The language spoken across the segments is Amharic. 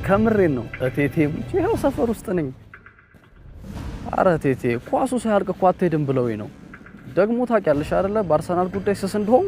ከምሬን ነው እቴቴ ሙቼ ይኸው ሰፈር ውስጥ ነኝ አረ እቴቴ ኳሱ ሳያልቅ እኮ አትሄድም ብለውኝ ነው ደግሞ ታውቂያለሽ አይደለ በአርሰናል ጉዳይ ስስ እንደሆን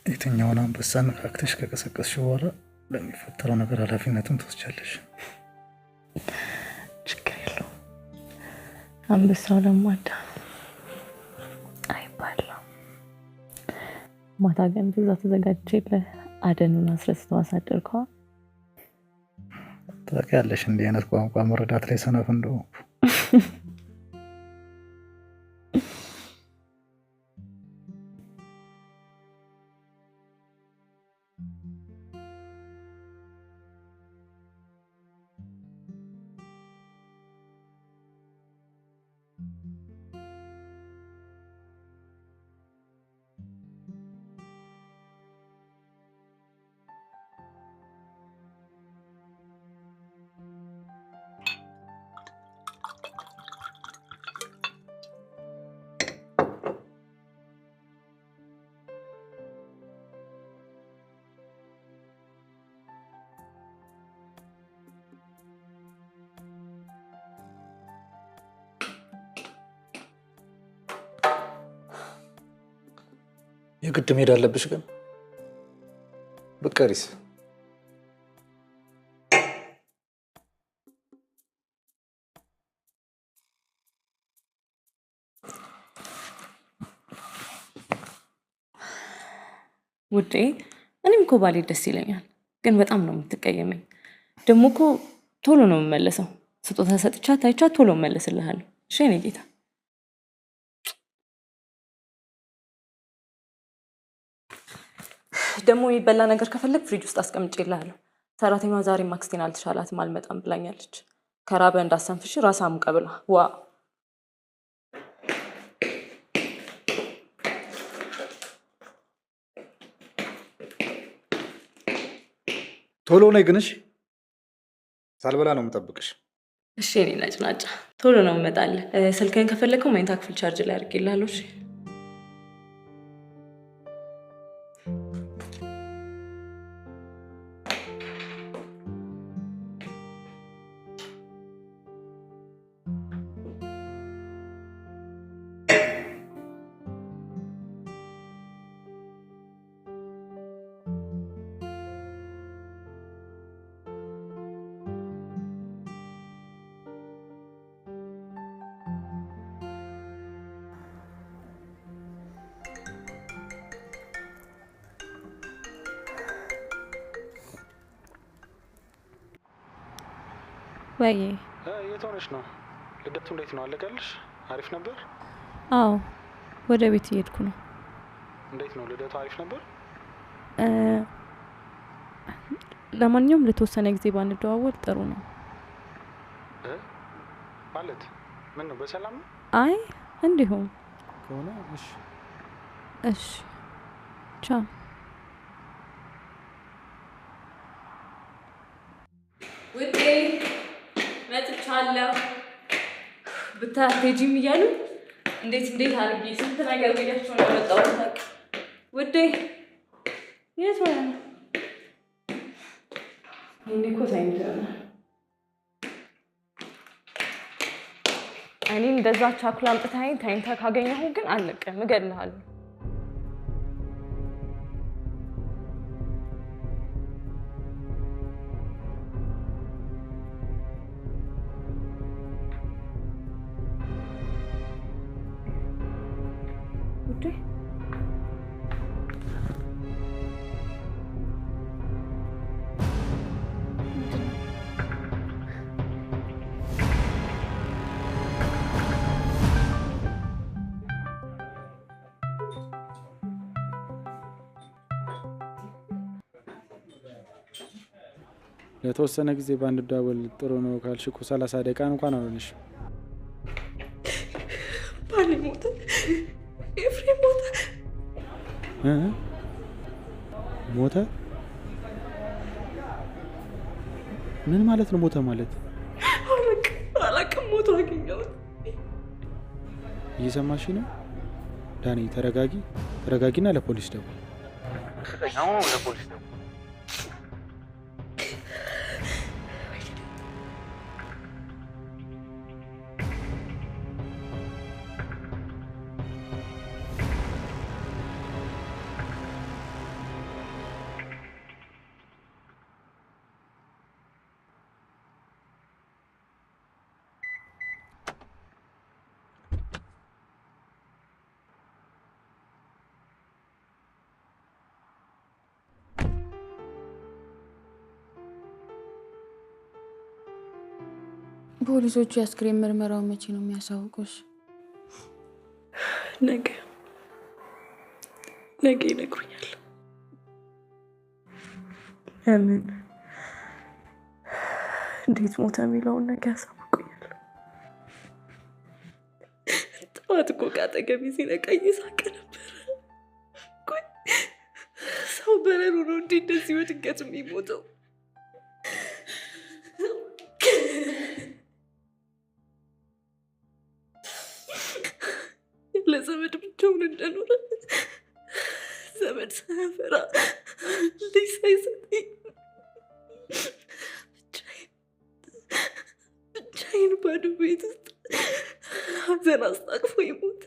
የትኛውን አንበሳ ነካክተሽ ከቀሰቀስሽ በኋላ ለሚፈጠረው ነገር ኃላፊነቱን ትወስጃለሽ። ችግር የለውም። አንበሳው ለማዳ አይባልም። ማታ ግን ብዙ ተዘጋጅቼልህ አደኑን አስረስተው አሳደርከዋል። ታውቂያለሽ እንዲህ አይነት ቋንቋ መረዳት ላይ ሰነፍ እንደሆንኩ። የግድ መሄድ አለብሽ ግን ብትቀሪስ? ውዴ እኔም እኮ ባሌ ደስ ይለኛል፣ ግን በጣም ነው የምትቀየመኝ። ደግሞ እኮ ቶሎ ነው የምመለሰው። ስጦታ ሰጥቻት አይቻት ቶሎ እመለስልሃለሁ። እሺ የኔ ጌታ። ደግሞ የሚበላ ነገር ከፈለግ ፍሪጅ ውስጥ አስቀምጬልሃለሁ። ሰራተኛዋ ዛሬ ማክስቴን አልተሻላትም አልመጣም ብላኛለች። ከራበ እንዳሰንፍሽ ራስ አሙቀ ብላ። ዋ ቶሎ ነይ ግን እሺ። ሳልበላ ነው የምጠብቅሽ። እሺ የኔ ነጭናጫ ቶሎ ነው እመጣለሁ። ስልክህን ከፈለግከው መኝታ ክፍል ቻርጅ ላይ አድርጌልሃለሁ። እሺ ወይ የት ሆነሽ ነው? ልደቱ እንዴት ነው? አለቀልሽ? አሪፍ ነበር? አዎ ወደ ቤት እየሄድኩ ነው። እንዴት ነው ልደቱ? አሪፍ ነበር? ለማንኛውም ለተወሰነ ጊዜ ባንደዋወል ጥሩ ነው ማለት ምን ነው በሰላም ነው አይ እንዲሁም ከሆነ እሺ ቻው ውዴ መጥቻለሁ ብታቴጂም እያሉ እንዴት አድርጌ ስንት ነገር ብያቸው ነው የመጣሁት ውዴ የት ሆነ ይሄኔ እኮ ታይምት ይሆናል እኔ እንደዛ ቻኩላ አምጥታኝ ታይምታ ካገኘሁ ግን አለቀም እገልሃለሁ ውዴ ለተወሰነ ጊዜ ባንደዋወል ጥሩ ነው ካልሽ እኮ 30 ደቂቃ እንኳን አልሆነሽ ባሌ ሞተ ኤፍሬም ሞተ ምን ማለት ነው ሞተ ማለት አላቅም ሞቶ አገኘሁት እየሰማሽ ነው ዳኒ ተረጋጊና ለፖሊስ ደውል ፖሊሶቹ የአስክሬን ምርመራው መቼ ነው የሚያሳውቁሽ? ነገ ይነግሩኛል። ለምን እንዴት ሞተ የሚለውን ነገ ያሳውቁኛል። ጠዋት እኮ ከአጠገቤ ሲነቃ እየሳቀ ነበረ። ሰው በረሩ ነው እንዴ እንደዚህ በድንገት የሚሞተው? ለዘመድ ብቻውን እንደኖረ ዘመድ ሳያፈራ ልጅ ሳይሰጠኝ ብቻዬን ባዶ ቤት ውስጥ ሀዘን አስታቅፎ ይሞት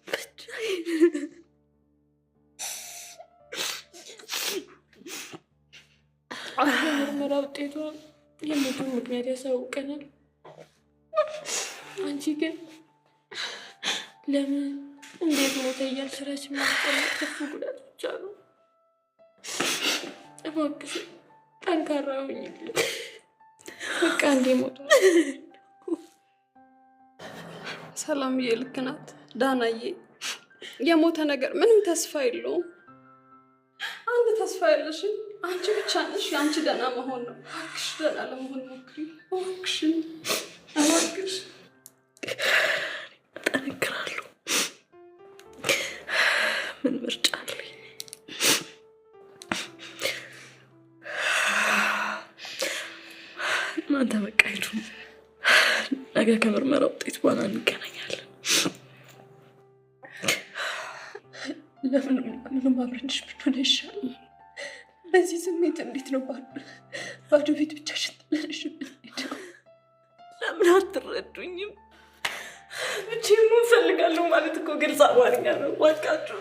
ብቻዬን። የምርመራ ውጤቷ የሞቱን ምክንያት ያሳውቀናል። አንቺ ግን ለምን እንዴት ሞተ እያልሽ ራስሽን ማስጨነቅ ከፍ ጉዳት ብቻ ነው። እባክሽ ጠንካራ ሁኚልኝ። በቃ እንዴ ሞቷል። ሰላምዬ ልክ ናት። ዳናዬ የሞተ ነገር ምንም ተስፋ የለውም። አንድ ተስፋ ያለሽን አንቺ ብቻ ነሽ። የአንቺ ደህና መሆን ነው። እባክሽ ደህና ለመሆን ሞክሪ እባክሽን፣ እባክሽ። እጠነክራለሁ። ምን ምርጫ አለኝ? እናንተ በቃ ሂዱ። ነገ ከምርመራ ውጤት በኋላ እንገናኛለን። ለምንም አብረንሽ ብንሆን ይሻላል። በዚህ ስሜት እንዴት ነው ባዶ ቤት ብቻሽን ጥለሽ የምትሄጂው? ለምን አትረዱኝም? ብቻዬን መሆን እፈልጋለሁ ማለት እኮ ግልጽ አማርኛ ነው። እባካችሁ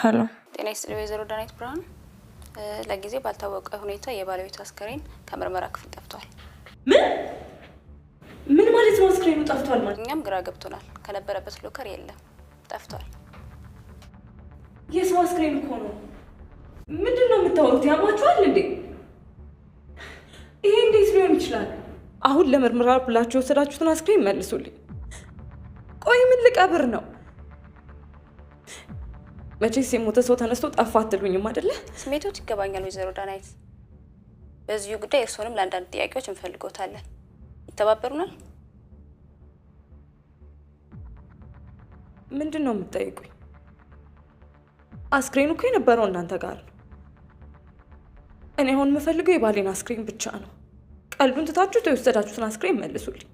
ሄሎ። ጤና ይስጥልኝ ወይዘሮ ዳናይት ብርሃን። ለጊዜው ባልታወቀ ሁኔታ የባለቤቱ አስከሬን ከምርመራ ክፍል ጠፍቷል። ምን ማለት ነው? አስክሬኑ ጠፍቷል ማለት? እኛም ግራ ገብቶናል። ከነበረበት ሎከር የለም፣ ጠፍቷል። የሰው አስክሬን እኮ ነው። ምንድን ነው የምታወሩት? ያማችኋል እንዴ? ይሄ እንዴት ሊሆን ይችላል? አሁን ለምርመራ ብላችሁ የወሰዳችሁትን አስክሬን መልሱልኝ። ቆይ ምን ልቀብር ነው? መቼስ የሞተ ሰው ተነስቶ ጠፋ አትሉኝም አይደለ? ስሜቶት ይገባኛል ወይዘሮ ዳናይት። በዚሁ ጉዳይ እርስዎንም ለአንዳንድ ጥያቄዎች እንፈልጎታለን። ይተባበሩናል? ምንድን ነው የምትጠይቁኝ? አስክሬኑ እኮ የነበረው እናንተ ጋር ነው። እኔ አሁን የምፈልገው የባሌን አስክሬን ብቻ ነው። ቀልዱን ትታችሁ የወሰዳችሁትን አስክሬን መልሱልኝ።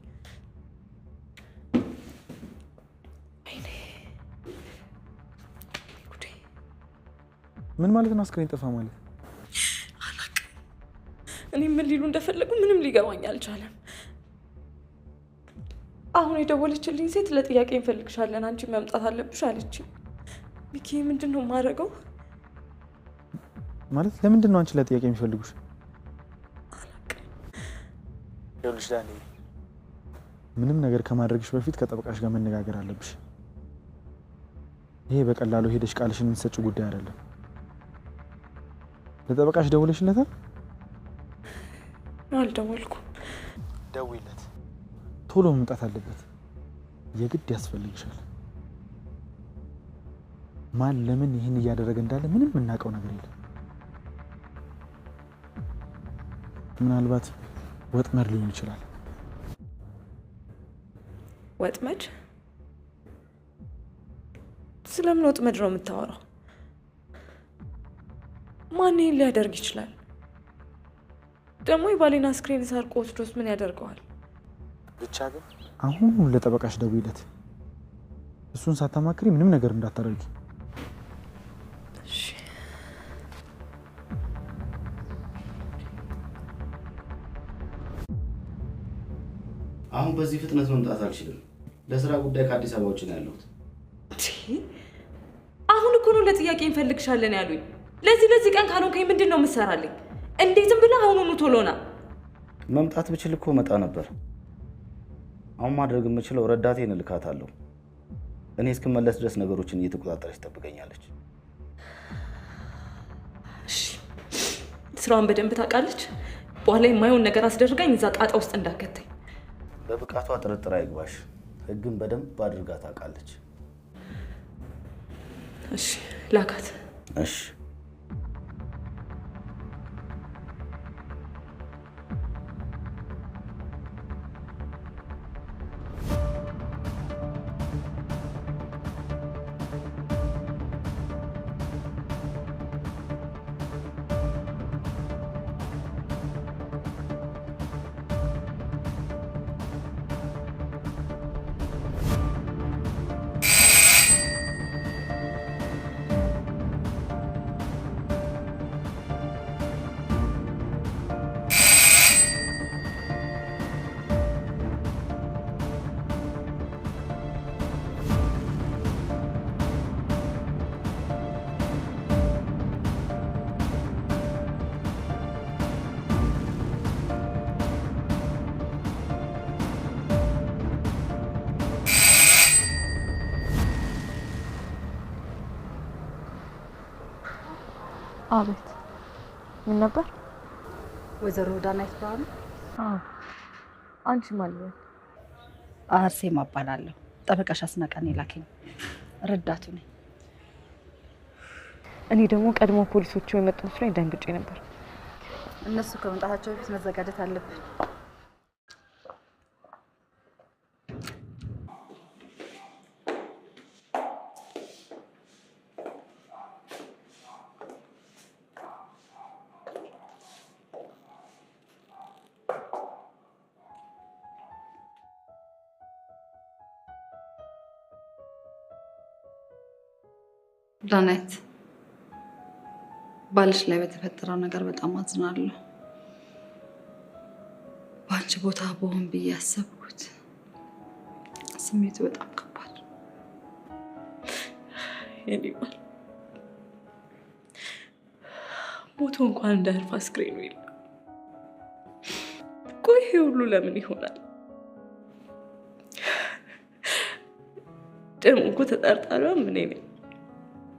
ምን ማለት ነው አስክሬን ጠፋ ማለት? አላውቅም። እኔ ምን ሊሉ እንደፈለጉ ምንም ሊገባኝ አልቻለም። አሁን የደወለችልኝ ሴት ለጥያቄ እንፈልግሻለን፣ አንቺ መምጣት አለብሽ አለችኝ። ሚኪ ምንድን ነው የማደርገው? ማለት ለምንድን ነው አንቺ ለጥያቄ የሚፈልጉሽ? ይኸውልሽ ዳኒ፣ ምንም ነገር ከማድረግሽ በፊት ከጠበቃሽ ጋር መነጋገር አለብሽ። ይሄ በቀላሉ ሄደሽ ቃልሽን የምትሰጪው ጉዳይ አይደለም። ለጠበቃሽ ደውለሽለታል? አልደወልኩም። ደውይለት። ቶሎ መምጣት አለበት። የግድ ያስፈልግሻል። ማን ለምን ይህን እያደረገ እንዳለ ምንም የምናውቀው ነገር የለም። ምናልባት ወጥመድ ሊሆን ይችላል። ወጥመድ? ስለምን ወጥመድ ነው የምታወራው? ማን ይህን ሊያደርግ ይችላል? ደግሞ የባሌን አስክሬን ሰርቆ ወስዶስ ምን ያደርገዋል? ብቻ ግን አሁን ለጠበቃሽ ደውይለት። እሱን ሳታማክሪ ምንም ነገር እንዳታደርጊ። እሺ። አሁን በዚህ ፍጥነት መምጣት አልችልም። ለስራ ጉዳይ ከአዲስ አበባ ውጭ ነው ያለሁት። አሁን እኮ ነው ለጥያቄ እንፈልግሻለን ያሉኝ። ለዚህ ቀን ካልሆንከኝ ምንድን ነው የምትሰራልኝ? እንዴትም ብለህ አሁኑኑ ቶሎና። መምጣት ብችል እኮ መጣ ነበር። አሁን ማድረግ የምችለው ረዳቴን እልካታለሁ። እኔ እስክመለስ ድረስ ነገሮችን እየተቆጣጠረች ትጠብቀኛለች። እሺ፣ ስራዋን በደንብ ታውቃለች። በኋላ የማይሆን ነገር አስደርጋኝ እዛ ጣጣ ውስጥ እንዳከተኝ። በብቃቷ ጥርጥር አይግባሽ። ህግን በደንብ አድርጋ ታውቃለች። እሺ፣ ላካት። እሺ። አቤት። ምን ነበር? ወይዘሮ ዳናይት ብርሃን? አዎ። አንቺ ማለት ነው? አርሴማ እባላለሁ። ጠበቃሽ አስናቀን የላከኝ ረዳቱ ነኝ። እኔ ደግሞ ቀድሞ ፖሊሶቹ የመጡ መስሎኝ ደንግጬ ነበር። እነሱ ከመምጣታቸው በፊት መዘጋጀት አለብን። ዳናይት፣ ባልሽ ላይ በተፈጠረው ነገር በጣም አዝናለሁ። በአንቺ ቦታ በሆን ብዬ ያሰብኩት ስሜቱ በጣም ከባድ። የኔ ባል ሞቶ እንኳን እንዳያርፍ አስክሬኑ የለም። ቆይ ይሄ ሁሉ ለምን ይሆናል? ደግሞ እኮ ተጠርጣሪዋ እኔ ነኝ።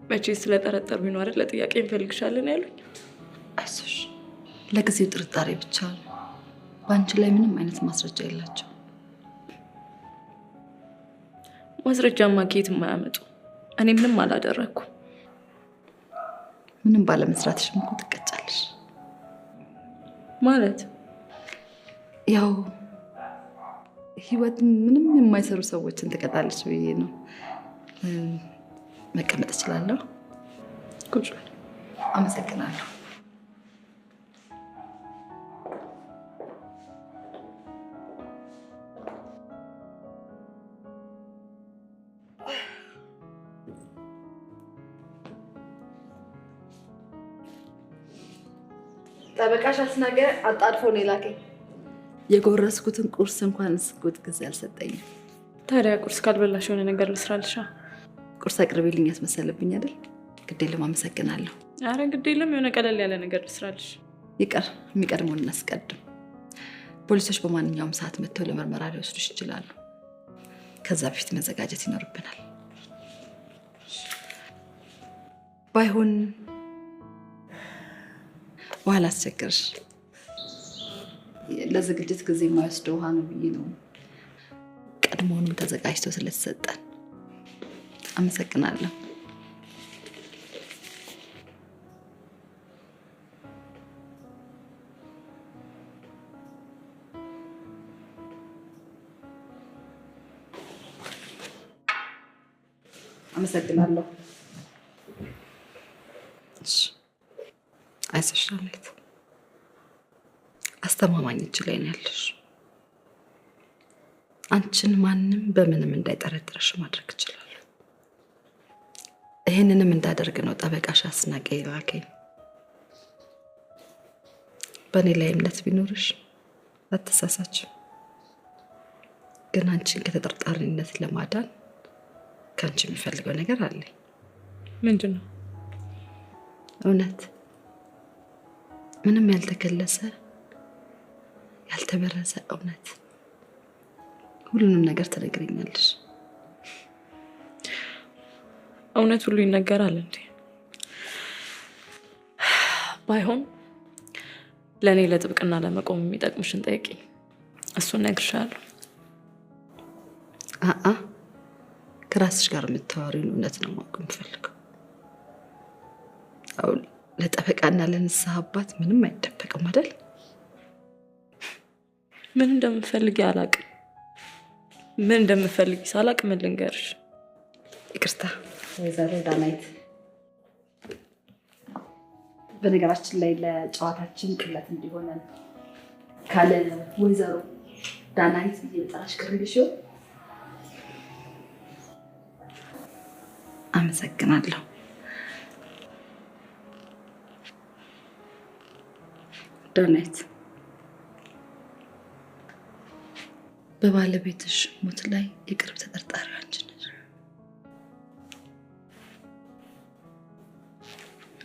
መቼ ስለጠረጠሩኝ ነው አይደል ለጥያቄ እንፈልግሻለን ያሉኝ? አይዞሽ፣ ለጊዜው ጥርጣሬ ብቻ ነው። በአንቺ ላይ ምንም አይነት ማስረጃ የላቸው። ማስረጃማ ከየትም የማያመጡ። እኔ ምንም አላደረኩም። ምንም ባለመስራትሽም እኮ ትቀጫለሽ። ማለት ያው ህይወት ምንም የማይሰሩ ሰዎችን ትቀጣለች ብዬ ነው። መቀመጥ እችላለሁ? ቁጭ። አመሰግናለሁ። ጠበቃሽ አስናቀ አጣድፎ ነው የላከኝ። የጎረስኩትን ቁርስ እንኳን ስጎት ጊዜ አልሰጠኝም። ታዲያ ቁርስ ካልበላሽ የሆነ ነገር ልስራልሻ? ቁርስ አቅርቤልኝ ያስመሰለብኝ አይደል? ግድ የለም አመሰግናለሁ። አረ ግድ የለም፣ የሆነ ቀለል ያለ ነገር ልስራልሽ። ይቀር፣ የሚቀድመውን እናስቀድም። ፖሊሶች በማንኛውም ሰዓት መጥተው ለምርመራ ሊወስዱሽ ይችላሉ። ከዛ በፊት መዘጋጀት ይኖርብናል። ባይሆን ውሃ ላስቸግርሽ። ለዝግጅት ጊዜ የማይወስደው ውሃ ነው ብዬ ነው ቀድሞውንም ተዘጋጅቶ ስለተሰጠን። አመሰግናለሁ። አመሰግናለሁ። አይዞሽ ዳናይት፣ አስተማማኝ እጅ ላይ ነው ያለሽ። አንቺን ማንም በምንም እንዳይጠረጥረሽ ማድረግ እችላለሁ። ይህንንም እንዳደርግ ነው ጠበቃሽ አስናቀ የላከኝ። በእኔ ላይ እምነት ቢኖርሽ አትሳሳችም። ግን አንቺን ከተጠርጣሪነት ለማዳን ከአንቺ የሚፈልገው ነገር አለኝ። ምንድን ነው? እውነት፣ ምንም ያልተከለሰ ያልተበረዘ እውነት። ሁሉንም ነገር ትነግሪኛለሽ። እውነት ሁሉ ይነገራል እንዴ? ባይሆን ለእኔ ለጥብቅና ለመቆም የሚጠቅምሽን ጠይቂኝ፣ እሱን እነግርሻለሁ። ከራስሽ ጋር የምታወሪውን እውነት ነው ማወቅ የምፈልገው። አሁን ለጠበቃና ለንስሐ አባት ምንም አይደበቅም አይደል? ምን እንደምፈልጊ አላቅም። ምን እንደምፈልጊ ሳላቅ ምን ልንገርሽ? ይቅርታ ወይዘሮ ዳናይት፣ በነገራችን ላይ ለጨዋታችን ቅለት እንዲሆነን ካለ ወይዘሮ ዳናይት እየጠራሽ ቅርልሽ ይሆን? አመሰግናለሁ። ዳናይት፣ በባለቤትሽ ሞት ላይ የቅርብ ተጠርጣሪ አንቺ ነሽ።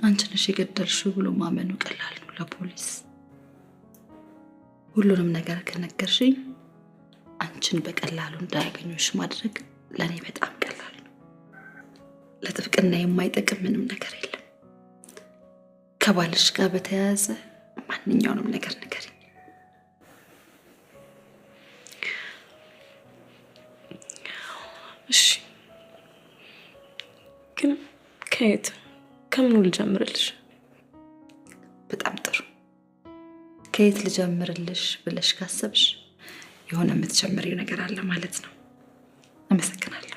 አንቺ ነሽ የገደልሽው ብሎ ማመኑ ቀላል ነው ለፖሊስ። ሁሉንም ነገር ከነገርሽኝ አንቺን በቀላሉ እንዳያገኙሽ ማድረግ ለእኔ በጣም ቀላል ነው። ለጥብቅና የማይጠቅም ምንም ነገር የለም። ከባልሽ ጋር በተያያዘ ማንኛውንም ነገር ንገሪኝ። እሺ፣ ግን ከየት ከምኑ ልጀምርልሽ? በጣም ጥሩ። ከየት ልጀምርልሽ ብለሽ ካሰብሽ የሆነ የምትጀምሪው ነገር አለ ማለት ነው። አመሰግናለሁ።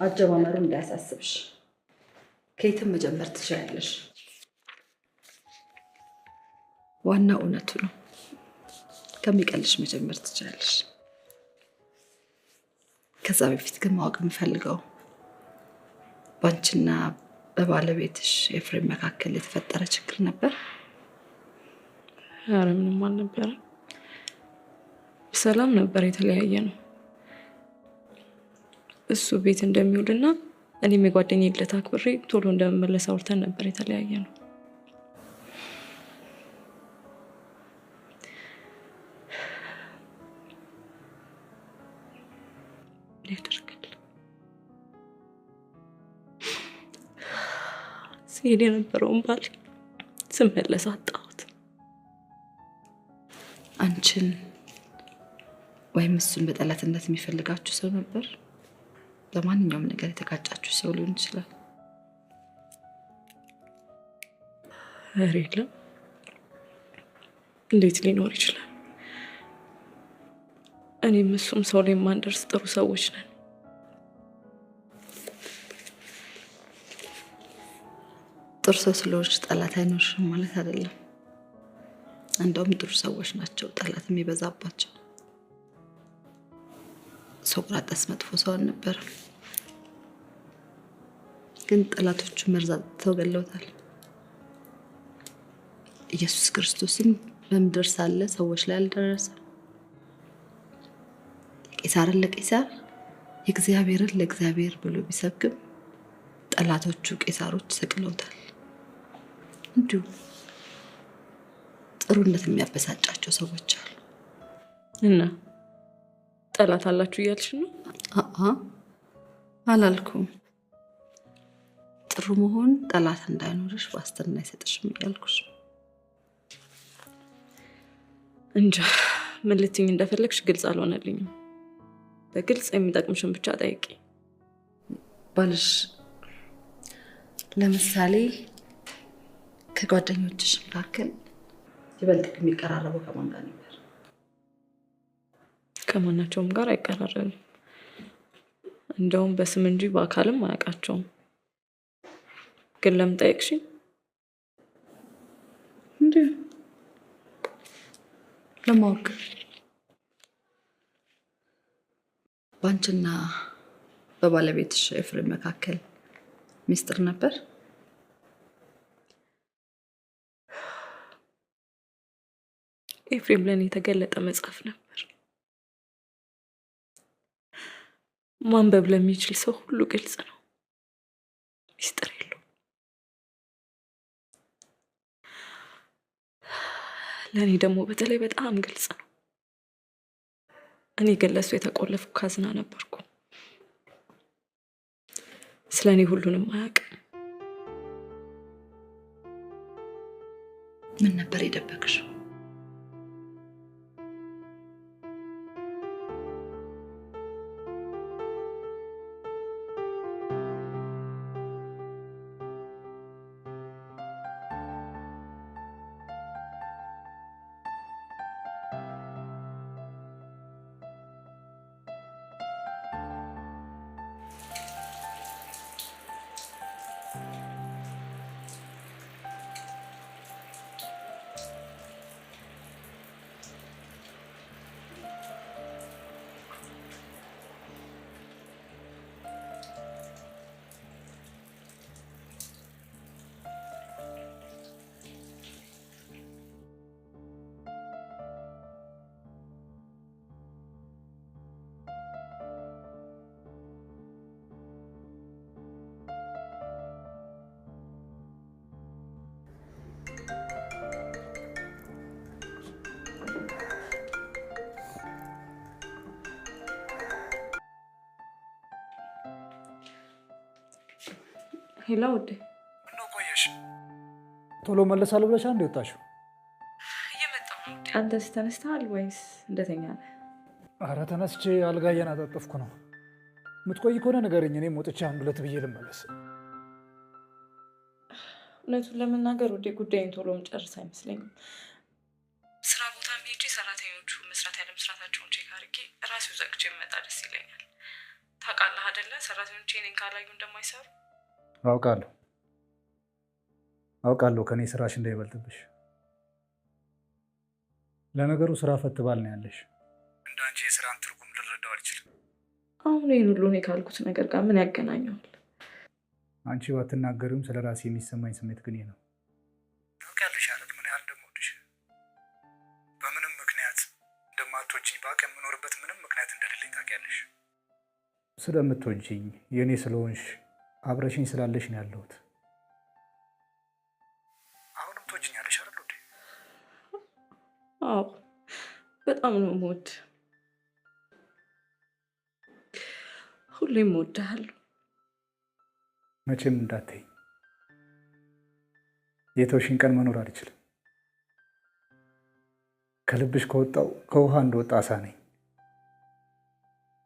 አጀማመሩ እንዳያሳስብሽ፣ ከየትም መጀመር ትችላለሽ። ዋናው እውነቱ ነው። ከሚቀልሽ መጀመር ትችላለሽ። ከዛ በፊት ግን ማወቅ የምፈልገው በአንቺና በባለቤትሽ ኤፍሬም መካከል የተፈጠረ ችግር ነበር? ኧረ ምንም አልነበረም። ሰላም ነበር፣ የተለያየ ነው። እሱ ቤት እንደሚውልና እኔም የጓደኛዬ ልደት አክብሬ ቶሎ እንደምመለስ አውርተን ነበር፣ የተለያየ ነው። ሲሄድ የነበረውን ባል ስመለስ አጣሁት። አንቺን ወይም እሱን በጠላትነት የሚፈልጋችሁ ሰው ነበር? በማንኛውም ነገር የተጋጫችሁ ሰው ሊሆን ይችላል። ኧረ የለም፣ እንዴት ሊኖር ይችላል? እኔም እሱም ሰው ላይ የማንደርስ ጥሩ ሰዎች ነን። ጥሩ ሰው ስለሆንሽ ጠላት አይኖርሽም ማለት አይደለም። እንደውም ጥሩ ሰዎች ናቸው ጠላት የሚበዛባቸው። ሶቅራጠስ መጥፎ ሰው አልነበረም፣ ግን ጠላቶቹ መርዛተው ገለውታል። ኢየሱስ ክርስቶስም በምድር ሳለ ሰዎች ላይ አልደረሰም። ቄሳርን ለቄሳር የእግዚአብሔርን ለእግዚአብሔር ብሎ ቢሰብክም ጠላቶቹ ቄሳሮች ሰቅለውታል። እንዲሁ ጥሩነት የሚያበሳጫቸው ሰዎች አሉ። እና ጠላት አላችሁ እያልሽ ነው? አላልኩም። ጥሩ መሆን ጠላት እንዳይኖርሽ ዋስትና አይሰጥሽም እያልኩሽ። እንጃ ምን ልትይኝ እንደፈለግሽ ግልጽ አልሆነልኝም። በግልጽ የሚጠቅምሽን ብቻ ጠይቂ። ባልሽ ለምሳሌ ከጓደኞችሽ መካከል ይበልጥ የሚቀራረበው ከማን ጋር ነበር? ከማናቸውም ጋር አይቀራረብም። እንደውም በስም እንጂ በአካልም አያውቃቸውም። ግን ለምን ጠየቅሽኝ? እንዲሁ ለማወቅ። በአንቺና በባለቤትሽ ኤፍሬም መካከል ሚስጥር ነበር? ኤፍሬም ለኔ የተገለጠ መጽሐፍ ነበር። ማንበብ ለሚችል ሰው ሁሉ ግልጽ ነው፣ ሚስጥር የለውም። ለኔ ደግሞ በተለይ በጣም ግልጽ ነው። እኔ ግን ለሱ የተቆለፉ ካዝና ነበርኩ። ስለኔ ሁሉንም አያውቅም። ምን ነበር የደበቅሽው? ሄላ ውዴ፣ ምነው ቆየሽ? ቶሎ መለሳለሁ ብለሽ አንዴ ወጣሽው? እየመጣሁ ነው። አንተስ ተነስተሃል ወይስ እንደተኛ ነህ? ኧረ ተነስቼ አልጋ እያነጣጠፍኩ ነው። የምትቆይ ከሆነ ንገረኝ፣ እኔም ወጥቼ አንድ ሁለት ብዬ ልመለስ። እውነቱን ለመናገር ውዴ ጉዳይን ቶሎ መጨረስ አይመስለኝም። ስራ ቦታ ሄጄ ሰራተኞቹ መስራት ያለ መስራታቸውን ቼክ አድርጌ ራሴው ዘግቼ መጣ ደስ ይለኛል። ታውቃለህ አይደለ ሰራተኞቼ እኔን ካላዩ እንደማይሰሩ። አውቃለሁ ከኔ ስራሽ እንዳይበልጥብሽ። ለነገሩ ስራ ፈት ባል ነው ያለሽ። እንዳንቺ የስራን ትርጉም ልረዳው አልችልም። አሁን ይህን ሁሉ እኔ ካልኩት ነገር ጋር ምን ያገናኘዋል? አንቺ ባትናገሪውም ስለ ራሴ የሚሰማኝ ስሜት ግን ይሄ ነው። ታውቂያለሽ አይደል ምን ያህል እንደምወድሽ። በምንም ምክንያት እንደማትወጂኝ ባውቅ የምኖርበት ምንም ምክንያት እንደሌለኝ ታውቂያለሽ። ስለምትወጂኝ የእኔ ስለሆንሽ አብረሽኝ ስላለሽ ነው ያለሁት። አሁንም ትወጂኛለሽ አይደል ውዴ? አዎ በጣም ነው የምወድ። ሁሌም እወድሃለሁ። መቼም እንዳትይ። የተውሽኝ ቀን መኖር አልችልም። ከልብሽ ከወጣው ከውሃ እንደወጣ አሳ ነኝ።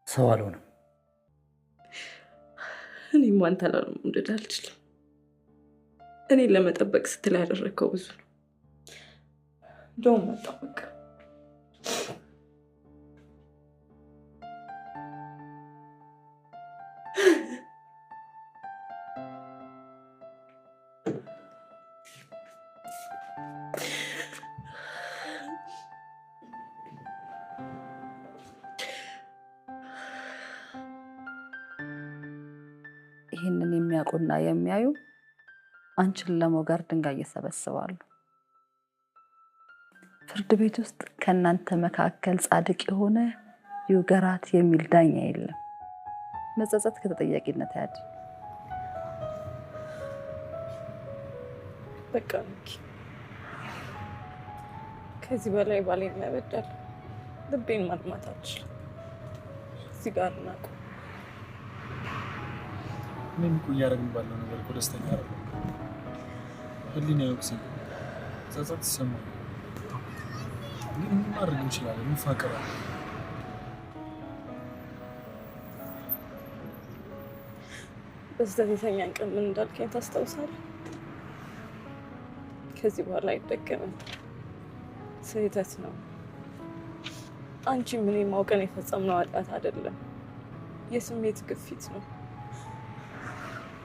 ሰው አልሆንም። እኔም አንተን መውደድ አልችልም። እኔን ለመጠበቅ ስትል ያደረግከው ብዙ ነው። እንደውም መጣሁ በቃ። ይህንን የሚያውቁና የሚያዩ አንቺን ለመውጋር ድንጋይ ይሰበስባሉ። ፍርድ ቤት ውስጥ ከእናንተ መካከል ጻድቅ የሆነ ይውገራት የሚል ዳኛ የለም። መጸጸት ከተጠያቂነት ያድን። በቃ ሚኪ፣ ከዚህ በላይ ባሌን መበደል ልቤን ማድማት አልችልም። እዚህ ጋር እናቁ። እኔም እኮ እያደረግን ባለው ነገር እኮ ደስተኛ አይደለም። ህሊና ይወቅሰኝ፣ ጸጸት ይሰማል። ግን ምን ማድረግ እንችላለን? እንፋቀራለን። በስህተት የተኛን ቀን ምን እንዳልከኝ ታስታውሳለህ? ከዚህ በኋላ አይደገምም። ስህተት ነው። አንቺ ምን ማውቀን የፈጸምነው ኃጢአት አይደለም፣ የስሜት ግፊት ነው።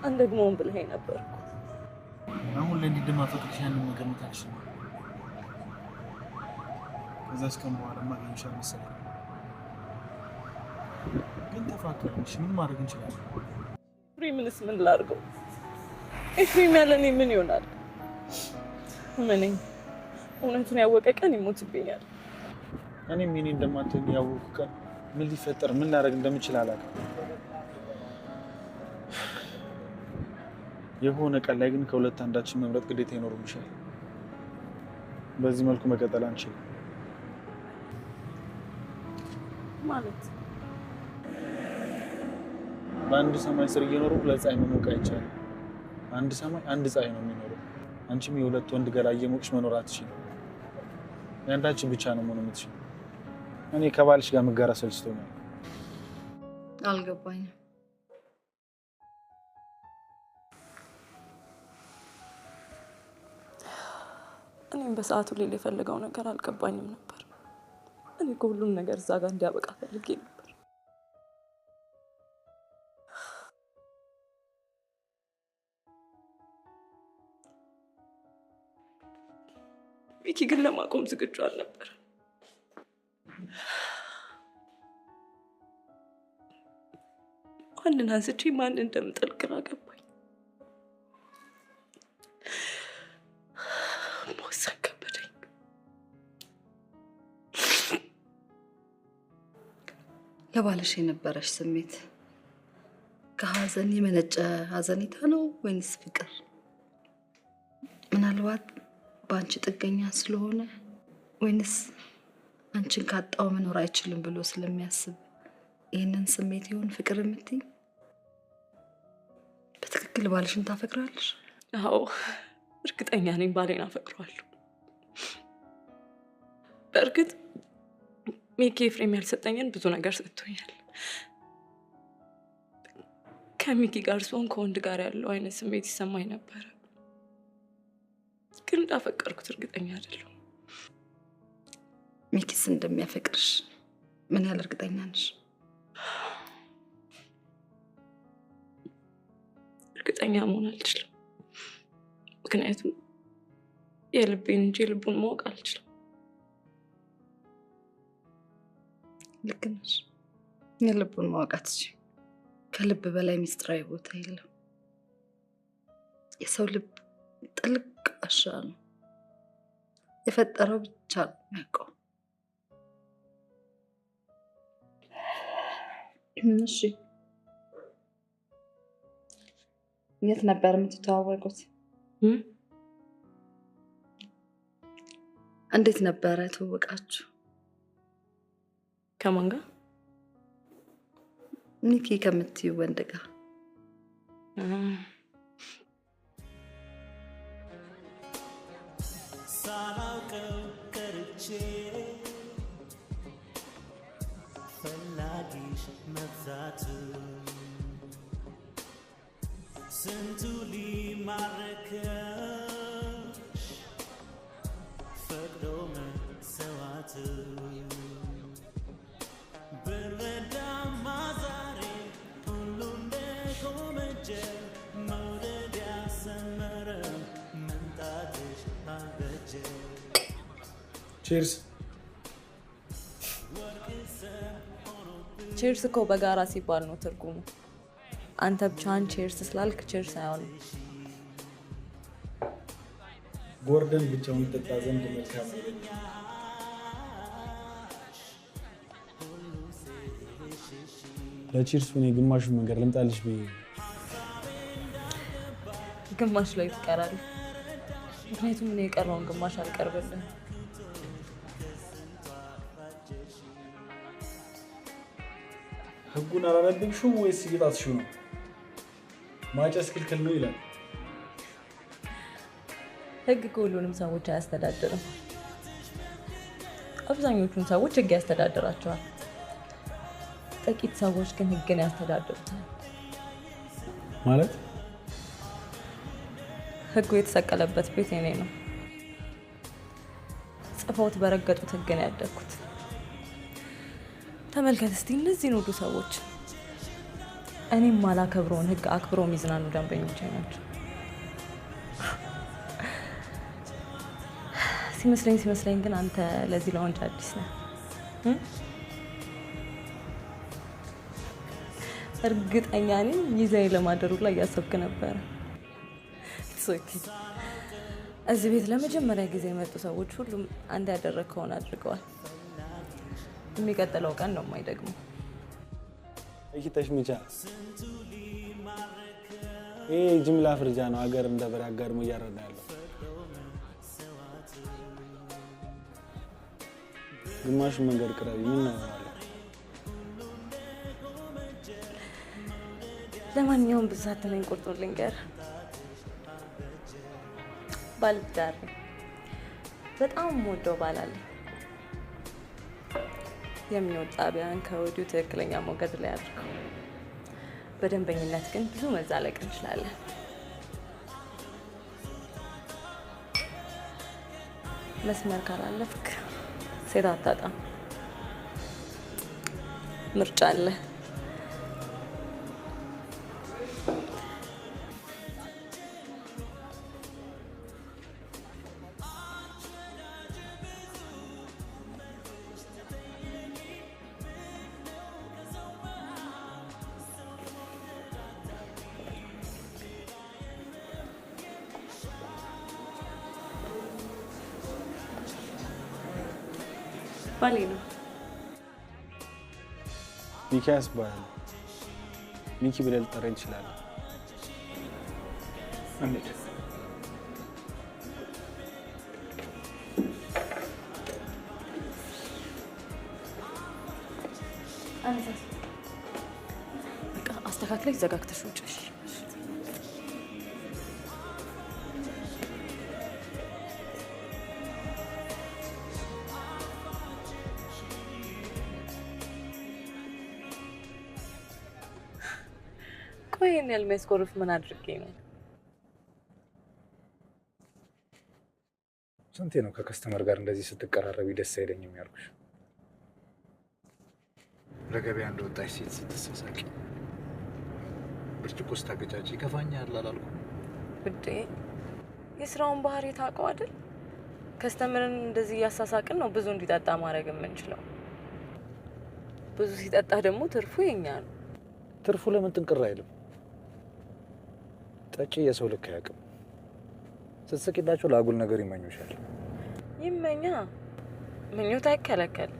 አንደግሞም ብለኸኝ ነበርኩ። አሁን ላይ እንደማፈቅርሽ ያንን መገመት አልችልም። ከዛች ቀን በኋላ ማግኘሻል መሰለኝ። ግን ተፋቀርንሽ፣ ምን ማድረግ እንችላለን? ኤፍሬምንስ ምን ላድርገው? ኤፍሬም ያለኔ ምን ይሆናል? ምንኝ እውነቱን ያወቀ ቀን ይሞትብኛል። እኔም የኔ እንደማትሆኝ ያወቁ ቀን ምን ሊፈጠር ምን ላደርግ እንደምችል አላውቅም። የሆነ ቀን ላይ ግን ከሁለት አንዳችን መምረጥ ግዴታ ይኖርብሻል። በዚህ መልኩ መቀጠል አንችልም። ማለት በአንድ ሰማይ ስር እየኖሩ ሁለት ፀሐይ መሞቅ አይቻልም። አንድ ሰማይ አንድ ፀሐይ ነው የሚኖረው። አንቺም የሁለት ወንድ ገላ እየሞቅሽ መኖር አትችልም። የአንዳችን ብቻ ነው መሆን የምትችል። እኔ ከባልሽ ጋር መጋራት ሰልችቶኛል። አልገባኝም። እኔም በሰዓቱ ሌላ የፈለገው ነገር አልገባኝም ነበር። እኔ ከሁሉም ነገር እዛ ጋር እንዲያበቃ ፈልጌ ነበር። ሚኪ ግን ለማቆም ዝግጁ አልነበር። ማንን አንስቼ ማንን እንደምጠል ግራ ገባኝ። መወሰን ከበደኝ። ለባልሽ የነበረሽ ስሜት ከሀዘን የመነጨ ሀዘኔታ ነው ወይንስ ፍቅር? ምናልባት በአንቺ ጥገኛ ስለሆነ ወይንስ አንቺን ካጣው መኖር አይችልም ብሎ ስለሚያስብ ይህንን ስሜት ይሆን ፍቅር የምትይ? በትክክል ባልሽን ታፈቅራለሽ? አዎ እርግጠኛ ነኝ ባሌን አፈቅረዋለሁ። በእርግጥ ሚኪ ኤፍሬም ያልሰጠኝን ብዙ ነገር ሰጥቶኛል። ከሚኪ ጋር ስሆን ከወንድ ጋር ያለው አይነት ስሜት ይሰማኝ ነበረ። ግን እንዳፈቀርኩት እርግጠኛ አይደለሁም። ሚኪስ እንደሚያፈቅርሽ ምን ያህል እርግጠኛ ነሽ? እርግጠኛ መሆን አልችልም። ምክንያቱም የልቤን እንጂ የልቡን ማወቅ አልችልም። ልክ ነሽ። የልቡን ማወቅ አትችይም። ከልብ በላይ ሚስጥራዊ ቦታ የለም። የሰው ልብ ጥልቅ ዋሻ ነው። የፈጠረው ብቻ ነው የሚያውቀው። እሺ የት ነበር የምትተዋወቁት? እንዴት ነበረ የተዋወቃችሁ? ከማን ጋር? ኒኪ ከምትይው ወንድ ጋር። ሳላውቀው ቀርቼ ፈላጊሽ መብዛቱ ስንቱ ሊማረከሽ ፈቅዶ መሰዋቱ ብረዳማ ዛሬ ሁሉ እንደቆመጀ መውደድ ያሰመረ መምጣትሽ አበጀ። ቺርስ። ቼርስ እኮ በጋራ ሲባል ነው ትርጉሙ። አንተ ብቻህን ቼርስ ስላልክ ቼርስ አይሆንም። ጎርደን ብቻውን ይጠጣ ዘንድ መልካም ነው። ለቺርስ እኔ ግማሹን መንገድ ልምጣልሽ ብዬ ግማሽ ላይ ትቀራለህ። ምክንያቱም እኔ የቀረውን ግማሽ አልቀርብልህም። ህጉን አላነበብሽውም ወይስ እየጣስሽው ነው? ማጨስ ክልክል ነው ይላል። ህግ ሁሉንም ሰዎች አያስተዳድርም። አብዛኞቹን ሰዎች ህግ ያስተዳድራቸዋል። ጥቂት ሰዎች ግን ህግን ያስተዳድሩታል። ማለት ህጉ የተሰቀለበት ቤት የኔ ነው። ጽፈውት በረገጡት ህግ ነው ያደግኩት። ተመልከት እስቲ እነዚህን ሁሉ ሰዎች። እኔም ማላከብረውን ህግ አክብረው የሚዝናኑ ደንበኞቼ ናቸው። ሲመስለኝ ግን አንተ ለዚህ ለወንድ አዲስ ነህ። እርግጠኛ ነኝ ይዘኝ ለማደሩ ላይ እያሰብክ ነበረ። እዚህ ቤት ለመጀመሪያ ጊዜ የመጡ ሰዎች ሁሉም አንድ ያደረግከውን አድርገዋል። የሚቀጥለው ቀን ነው የማይደግመው። እይተሽ ሚቻ ይሄ ጅምላ ፍርጃ ነው። ሀገር እንደ በሬ አጋድሞ እያረዳ ያለው ግማሹን መንገድ ቅረቢ። ምን ነው ያለው? ለማንኛውም ብዙ ሳትለኝ ቁርጡን ልንገርህ። ባለትዳር ነኝ። በጣም የምወደው ባል አለኝ። የሚወጣ ጣቢያን ከወዲሁ ትክክለኛ ሞገድ ላይ አድርገው። በደንበኝነት ግን ብዙ መዛለቅ እንችላለን። መስመር ካላለፍክ ሴት አታጣም። ምርጫ አለ። ባሌ ነው። ሚኪያስ ባል ሚኪ ብለህ ልጠራኝ ትችላለህ። እንዴት በቃ አስተካክለሽ ዘጋግተሽ ውጪ። ቆይ እኔ ያልመስኮርፍ ምን አድርጌ ነው? ስንቴ ነው ከከስተመር ጋር እንደዚህ ስትቀራረቢ ደስ አይለኝም ያልኩሽ? ለገበያ እንደወጣች ሴት ስትሳሳቂ ብርጭቆ ስታገጫጭ ይከፋኛል አላልኩም? ውዴ የስራውን ባህሪ ታውቀው አይደል? ከስተመርን እንደዚህ እያሳሳቅን ነው ብዙ እንዲጠጣ ማድረግ የምንችለው። ብዙ ሲጠጣ ደግሞ ትርፉ የኛ ነው። ትርፉ ለምን ጥንቅር አይልም? ጠጪ የሰው ልክ አያውቅም። ስትስቂላቸው ለአጉል ነገር ይመኙሻል። ይመኛ ምኞት አይከለከል፣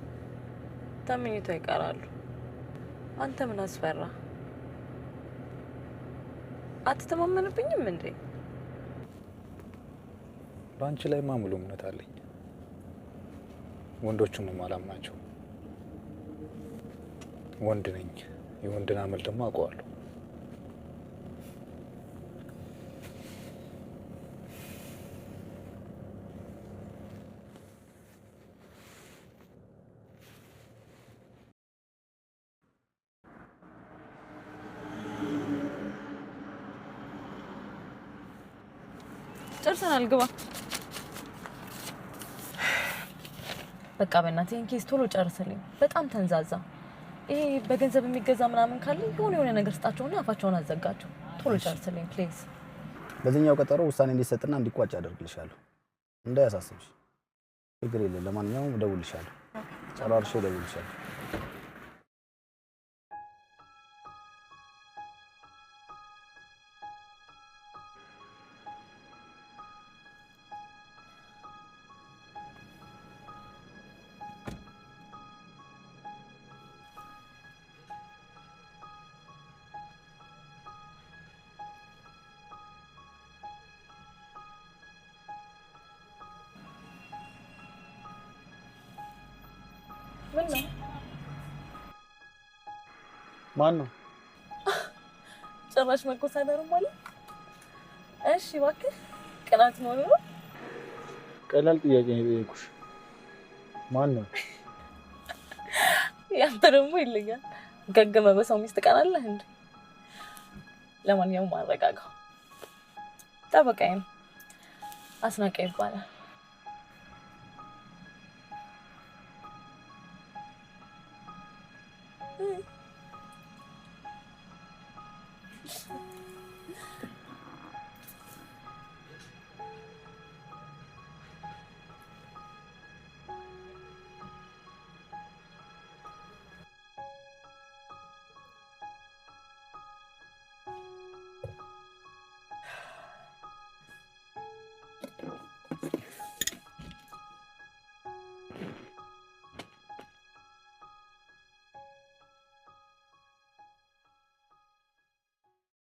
ተመኝቶ ይቀራሉ። አንተ ምን አስፈራ? አትተማመንብኝም እንዴ? በአንቺ ላይ ሙሉ እምነት አለኝ። ወንዶቹንም አላምናቸው። ወንድ ነኝ። የወንድን አመል ደግሞ አውቀዋለሁ። ጨርሰናል። ግባ በቃ። በእናትህ ይሄን ኬስ ቶሎ ጨርስልኝ። በጣም ተንዛዛ። ይሄ በገንዘብ የሚገዛ ምናምን ካለ የሆነ ነገር ስጣቸውና አፋቸውን አዘጋቸው። ቶሎ ጨርስልኝ ፕሊዝ። በዚህኛው ቀጠሮ ውሳኔ እንዲሰጥና እንዲቋጭ አደርግልሻለሁ። እንዳያሳስብሽ። ችግር የለም። ለማንኛውም እደውልልሻለሁ። ጨራርሼ እደውልልሻለሁ። ማን ነው? ጭራሽ መኮሳደር ማለት? እሺ እባክህ ቅናት ነው ነው? ቀላል ጥያቄ ነው የጠየኩሽ። ማን ነው? ያንተ ደግሞ ይለኛል። ገገመ በሰው ሚስት ቀናለህ እንዴ? ለማንኛውም አረጋጋው። ጠበቃዬ ነው፣ አስናቀ ይባላል።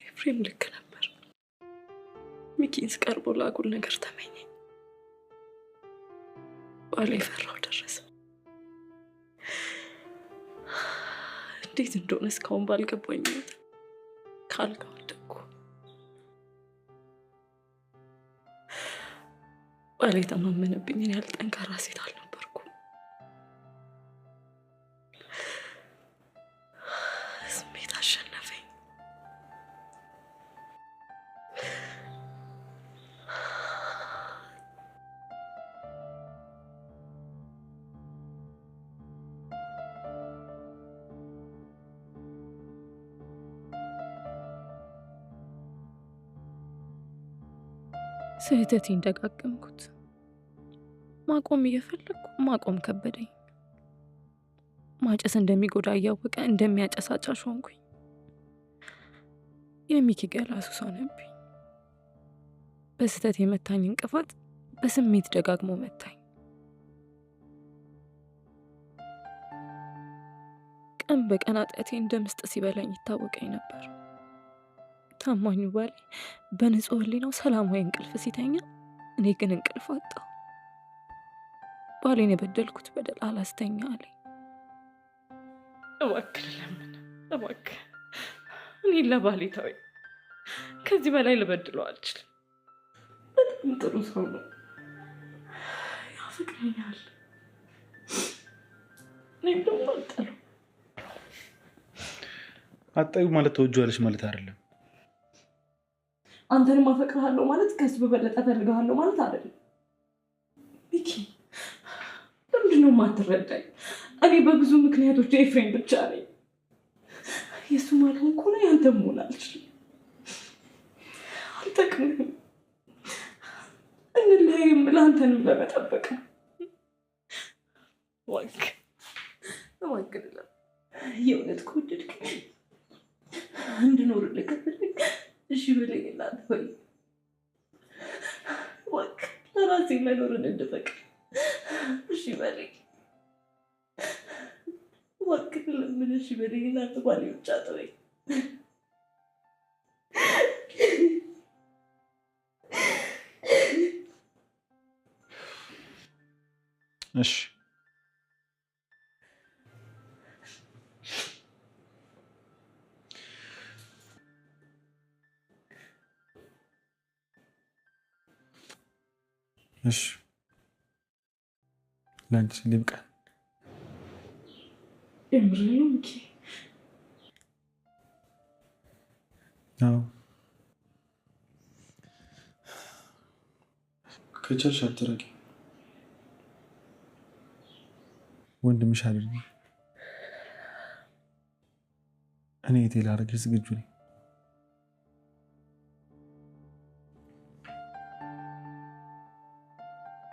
ኤፍሬም ልክ ነበር። ሚኪን ስቀርቦ ለአጉል ነገር ተመኘኝ። ባሌ ፈራው ደረሰ። እንዴት እንደሆነ እስካሁን ባልገባኝ ካልጋ ወደኩ። ባሌ ተማመነብኝን ያህል ጠንካራ ሴት አልነበርኩም። ስሜት አሸነፈኝ። ስህተቴን ደጋገምኩት። ማቆም እየፈለግኩ ማቆም ከበደኝ። ማጨስ እንደሚጎዳ እያወቀ እንደሚያጨስ አጫሽ ሆንኩኝ። የሚኪ ገላ ሱስ ሆነብኝ። በስህተት የመታኝ እንቅፋት በስሜት ደጋግሞ መታኝ። ቀን በቀን ኃጢአቴ እንደ ምስጥ ሲበላኝ ይታወቀኝ ነበር። ታማኙ ባሌ በንጹህ ሕሊናው ሰላማዊ እንቅልፍ ሲተኛ፣ እኔ ግን እንቅልፍ አጣሁ። ባሌን የበደልኩት በደል አላስተኛ አለኝ። እባክህ ለምን እባክህ እኔን ለባሌ ተወኝ። ከዚህ በላይ ልበድለው አልችልም። በጣም ጥሩ ሰው ነው፣ ያፈቅረኛል። እኔም ደግሞ አልጠላውም። አጣዩ ማለት ተወጇለሽ ማለት አይደለም። አንተንም አፈቅርሃለሁ ማለት ከሱ በበለጠ እፈልግሃለሁ ማለት አይደለም። ሚኪ ለምንድን ነው የማትረዳኝ? እኔ በብዙ ምክንያቶች ኤፍሬም ብቻ ነኝ። የሱ ማልሆን ከሆነ ያንተ መሆን አልችልም። አልጠቅምህም። እንለያይ የምልህ አንተንም ለመጠበቅ ነው። እባክህ የእውነት ከወደድከኝ እንድኖርልህ ከፈለግ እሺ በለኝ። እናት ሆይ ራሴ መኖርን እንድፈቅ እሺ በለኝ እባክህ ለምን እሺ በለኝ እናንተ ባሌ ብቻ ተወኝ እሺ እሺ ለአንቺ ሊብቃል የምሬን ነው እንጂ አዎ ከቻልሽ አትራቂ ወንድምሽ አድርጊ እኔ የቴ ላደርግሽ ዝግጁ ነኝ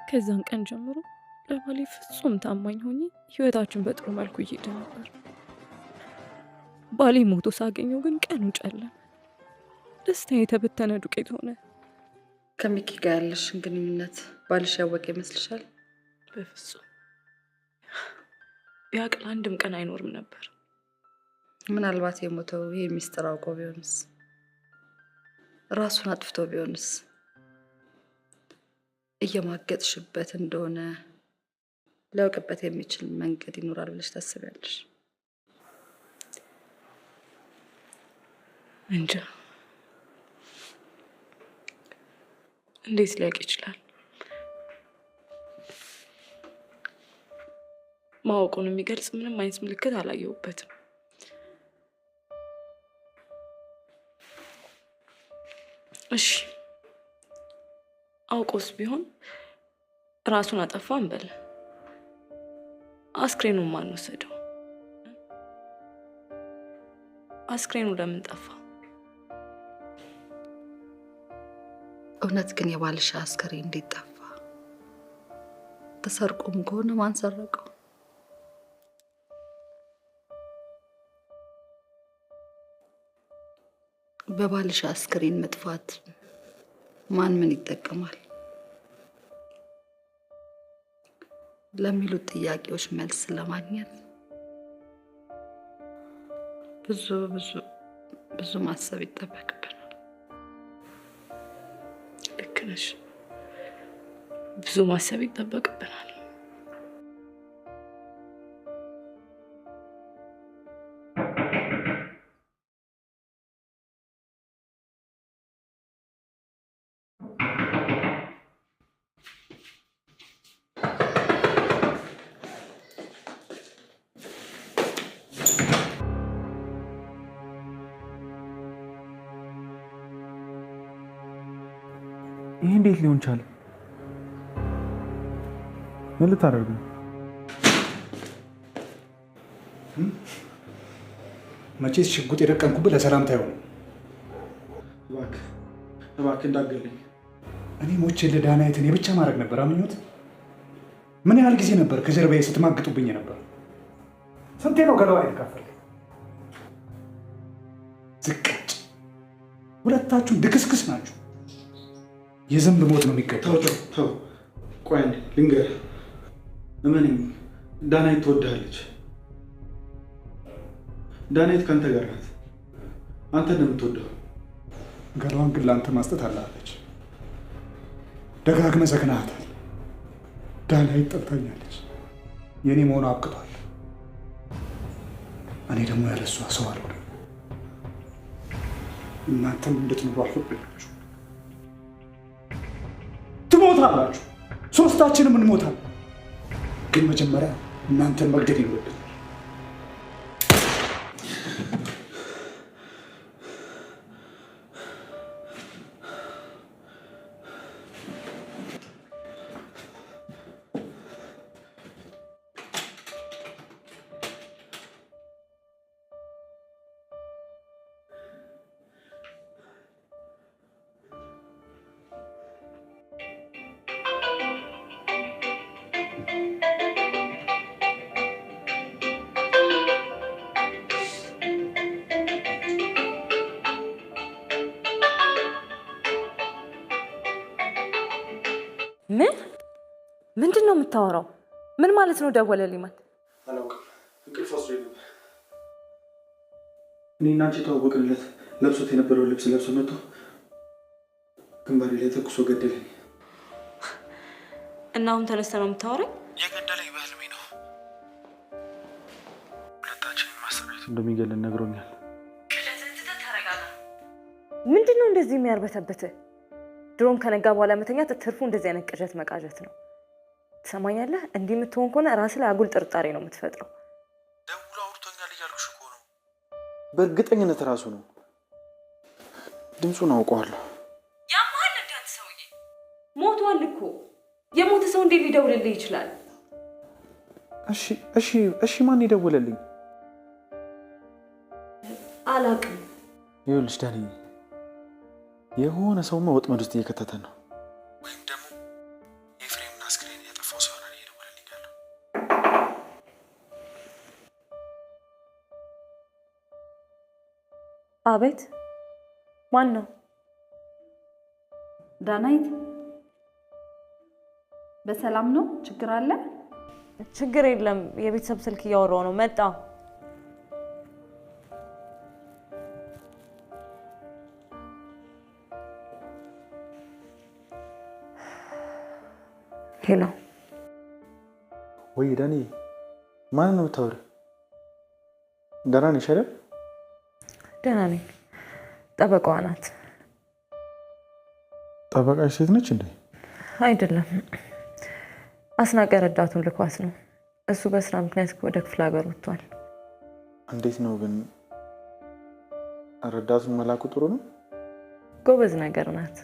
ከዛን ቀን ጀምሮ ለባሌ ፍጹም ታማኝ ሆኜ ህይወታችን በጥሩ መልኩ እየሄደ ነበር። ባሌ ሞቶ ሳገኘው ግን ቀኑ ጨለመ። ደስታ የተበተነ ዱቄት ሆነ። ከሚኪ ጋር ያለሽን ግንኙነት ባልሽ ያወቀ ይመስልሻል? በፍጹም ቢያውቅ አንድም ቀን አይኖርም ነበር። ምናልባት የሞተው ይሄ ሚስጥር አውቆ ቢሆንስ? ራሱን አጥፍቶ ቢሆንስ? እየማገጥሽበት እንደሆነ ሊያውቅበት የሚችል መንገድ ይኖራል ብለሽ ታስቢያለሽ? እንጃ እንዴት ሊያውቅ ይችላል? ማወቁን የሚገልጽ ምንም አይነት ምልክት አላየሁበትም። እሺ አውቆስ ቢሆን ራሱን አጠፋ እንበል። አስክሬኑን ማን ወሰደው? አስክሬኑ ለምን ጠፋ? እውነት ግን የባልሽ አስክሬን እንዴት ጠፋ? ተሰርቆም ከሆነ ማን ሰረቀው? በባልሽ አስክሬን መጥፋት ማን ምን ይጠቀማል? ለሚሉት ጥያቄዎች መልስ ለማግኘት ብዙ ማሰብ ይጠበቅብናል። ልክ ነሽ። ብዙ ማሰብ ይጠበቅብናል። ይህ እንዴት ሊሆን ቻለ? ምን ልታደርጉ? መቼስ ሽጉጥ የደቀንኩብህ ለሰላምታ ይሆን? እባክህ እንዳትገለኝ። እኔ ሞቼልህ ዳናይት እኔ ብቻ ማድረግ ነበር ምኞት። ምን ያህል ጊዜ ነበር ከጀርባዬ ስትማግጡብኝ ነበር? ስንቴ ነው ገለዋ የተካፈል? ዝቃጭ! ሁለታችሁም ድክስክስ ናችሁ። የዝንብ ሞት ነው የሚገባው። ተው ቆይ አንዴ ልንገርህ። እመነኝ፣ ዳናይት ትወድሃለች። ዳናይት ከአንተ ጋር ናት። አንተ እንደምትወደው ገለዋን ግን ለአንተ ማስጠት አላለች። ደጋግመህ ዘግናሃታል። ዳናይት ጠልታኛለች። የእኔ መሆኑ አብቅቷል። እኔ ደግሞ ያለሷ ሰው አልሆነም። እናንተም እንድትኖሩ አልፈቅድላችሁ። ትሞታላችሁ። ሶስታችንም እንሞታለን። ግን መጀመሪያ እናንተን መግደል ይኖርብን። ምንድን ነው የምታወራው? ምን ማለት ነው ደወለልኝ ማለት? አላውቅም። እንቅልፍ ወስዶኝ ነበር። እኔና አንቺ ተዋወቅንለት ለብሶት የነበረውን ልብስ ለብሶ መጥቶ ግንባሬ ላይ ተኩሶ ገደለኝ። እና አሁን ተነስተህ ነው የምታወራኝ? የገደለኝ በህልሜ ነው። ሁለታችንን ማሰቃየት እንደሚገለን ነግሮኛል። ምንድን ነው እንደዚህ የሚያርበተብትህ? ድሮም ከነጋ በኋላ መተኛት ትርፉ እንደዚህ አይነት ቅዠት መቃዠት ነው። ትሰማኛለህ? እንዲህ የምትሆን ከሆነ ራስህ ላይ አጉል ጥርጣሬ ነው የምትፈጥረው። ደውሎ አውርቶኛል እያልኩሽ እኮ ነው። በእርግጠኝነት ራሱ ነው። ድምፁን አውቀዋለሁ። ያማል እንዴ አንተ ሰውዬ? ሞቷል እኮ። የሞተ ሰው እንዴት ሊደውልልህ ይችላል? እሺ ማን ይደውልልኝ? አላውቅም። ይኸውልሽ ዳኒ፣ የሆነ ሰውማ ወጥመድ ውስጥ እየከተተ ነው። ወይም ደግሞ የኤፍሬምን አስክሬን ያጠፋው ሰው ነው እየደወለልኝ ያለው። አቤት፣ ማን ነው? ዳናይት፣ በሰላም ነው? ችግር አለ? ችግር የለም። የቤተሰብ ስልክ እያወራሁ ነው። መጣ። ሄሎ። ወይ ዳኒ፣ ማን ነው የምታወሪው? ደህና ነሽ አይደል? ደህና ነኝ። ጠበቃዋ ናት። ጠበቃሽ ሴት ነች እንዴ? አይደለም፣ አስናቀ ረዳቱን ልኳት ነው። እሱ በስራ ምክንያት ወደ ክፍለ ሀገር ወጥቷል። እንዴት ነው ግን ረዳቱን መላኩ? ጥሩ ነው። ጎበዝ ነገር ናት።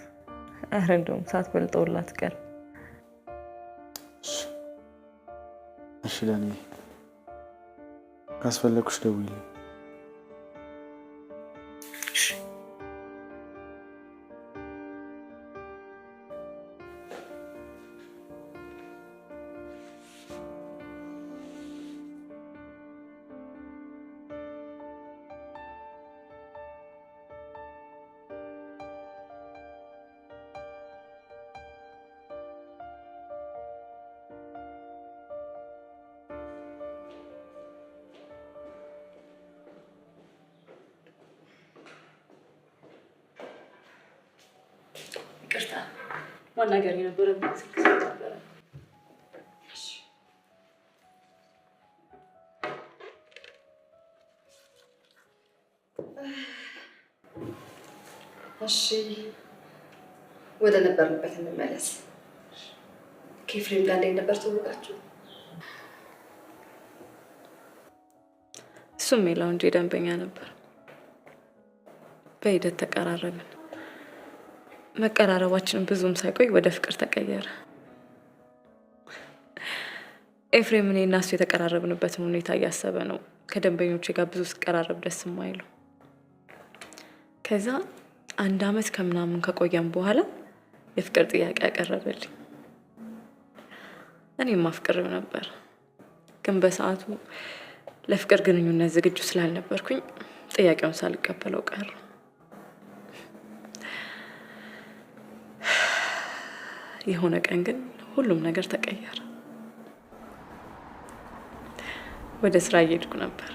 ኧረ እንደውም ሳትበልጠውላት ቀር። እሺ ዳኒ፣ ካስፈለኩሽ ደውይልኝ። ይቅርታ፣ ማናገር የነበረብኝ ስልክ ስለነበረ። እሺ፣ ወደ ነበርንበት እንመለስ። ከኤፍሬም ጋር እንዴት ነበር ትውውቃችሁ? እሱም ሌላው እንጂ ደንበኛ ነበር። በሂደት ተቀራረብን። መቀራረባችን ብዙም ሳይቆይ ወደ ፍቅር ተቀየረ። ኤፍሬም እኔ እና እሱ የተቀራረብንበትን ሁኔታ እያሰበ ነው ከደንበኞቼ ጋር ብዙ ስቀራረብ ደስ የማይለው። ከዛ 1 ዓመት ከምናምን ከቆየም በኋላ የፍቅር ጥያቄ ያቀረበልኝ። እኔም አፍቅሬው ነበር፣ ግን በሰዓቱ ለፍቅር ግንኙነት ዝግጁ ስላልነበርኩኝ ጥያቄውን ሳልቀበለው ቀረ። የሆነ ቀን ግን ሁሉም ነገር ተቀየረ። ወደ ስራ እየሄድኩ ነበር።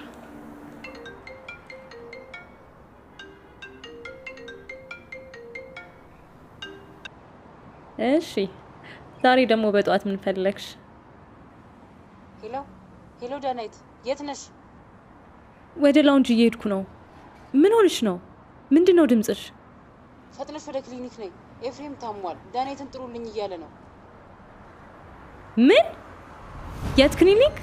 እሺ፣ ዛሬ ደግሞ በጠዋት ምን ፈለግሽ? ሄሎ ዳናይት፣ የት ነሽ? ወደ ላውንጅ እየሄድኩ ነው። ምን ሆንሽ ነው? ምንድን ነው ድምፅሽ? ፈጥነሽ ወደ ክሊኒክ ነኝ። ኤፍሬም ታሟል። ዳናይትን ጥሩልኝ እያለ ነው። ምን? የት ክሊኒክ?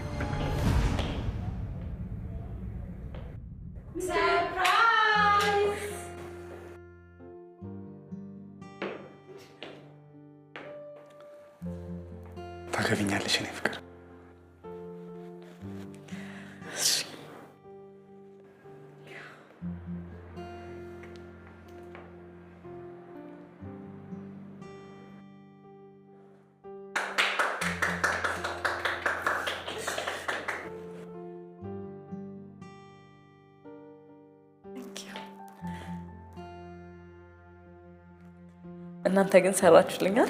ሰርፕራይዝ! ታገቢኛለሽ እኔ ፍቅር? እናንተ ግን ሰራችሁልኛል።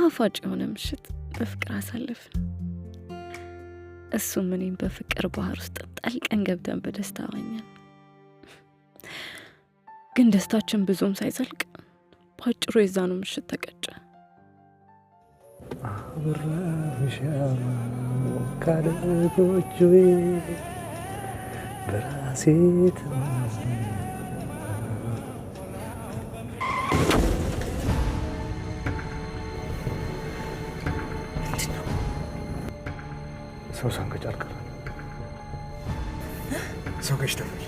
ጣፋጭ የሆነ ምሽት በፍቅር አሳለፍን። እሱም እኔም በፍቅር ባህር ውስጥ ጠልቀን ገብተን በደስታ ዋኘን። ግን ደስታችን ብዙም ሳይዘልቅ ባጭሩ የዛኑ ምሽት ተቀጨ። አብራሻም ካለጎጆ በራሴ ሰው ሳንገጭ አልቀረም። ሰው ገጭተናል።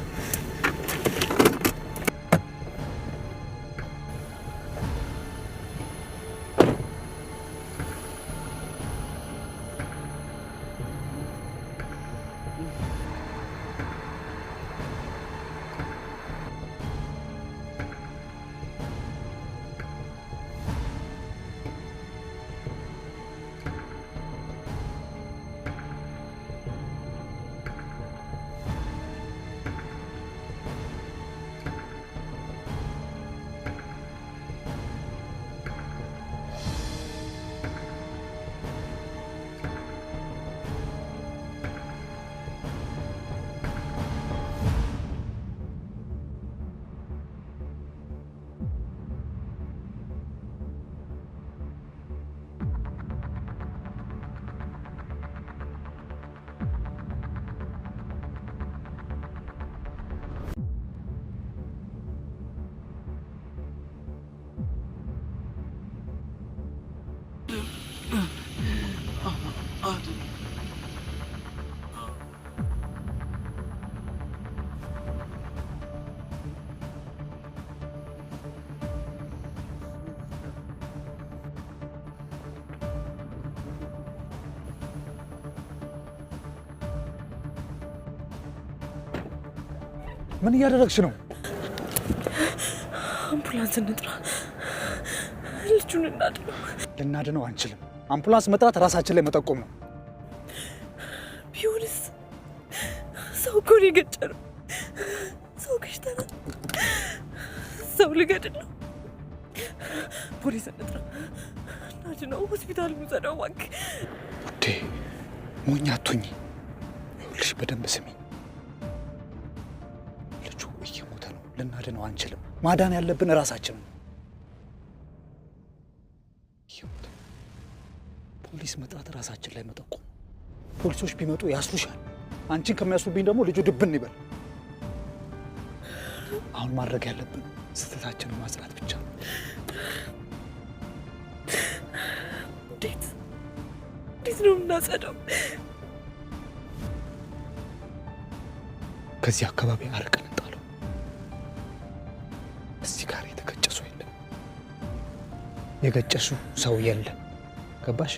ምን እያደረግሽ ነው? አምቡላንስ እንጥራ፣ ልጁን እናድነው። ልናድነው አንችልም። አምቡላንስ መጥራት ራሳችን ላይ መጠቆም ነው። ቢሆንስ? ሰው እኮ ነው የገጨነው። ሰው ገጭተናል። ሰው ልገድል ነው። ፖሊስ እንጥራ፣ እናድነው። ሆስፒታል እንውሰደው እባክህ። ውዴ ሞኝ አትሁኝ። ይኸውልሽ በደንብ ስሚ። ልጁ እየሞተ ነው። ልናድነው አንችልም። ማዳን ያለብን ራሳችንን። ፖሊስ መጥራት ራሳችን ላይ መጠቆም። ፖሊሶች ቢመጡ ያስሩሻል። አንቺን ከሚያስሩብኝ ደግሞ ልጁ ድብን ይበል። አሁን ማድረግ ያለብን ስህተታችንን ማጽዳት ብቻ ነው። እንዴት ነው የምናጸዳው? ከዚህ አካባቢ አርቀን እንጣለው። እዚህ ጋር የተገጨ ሰው የለም። የገጨሱ ሰው የለም። ገባሽ?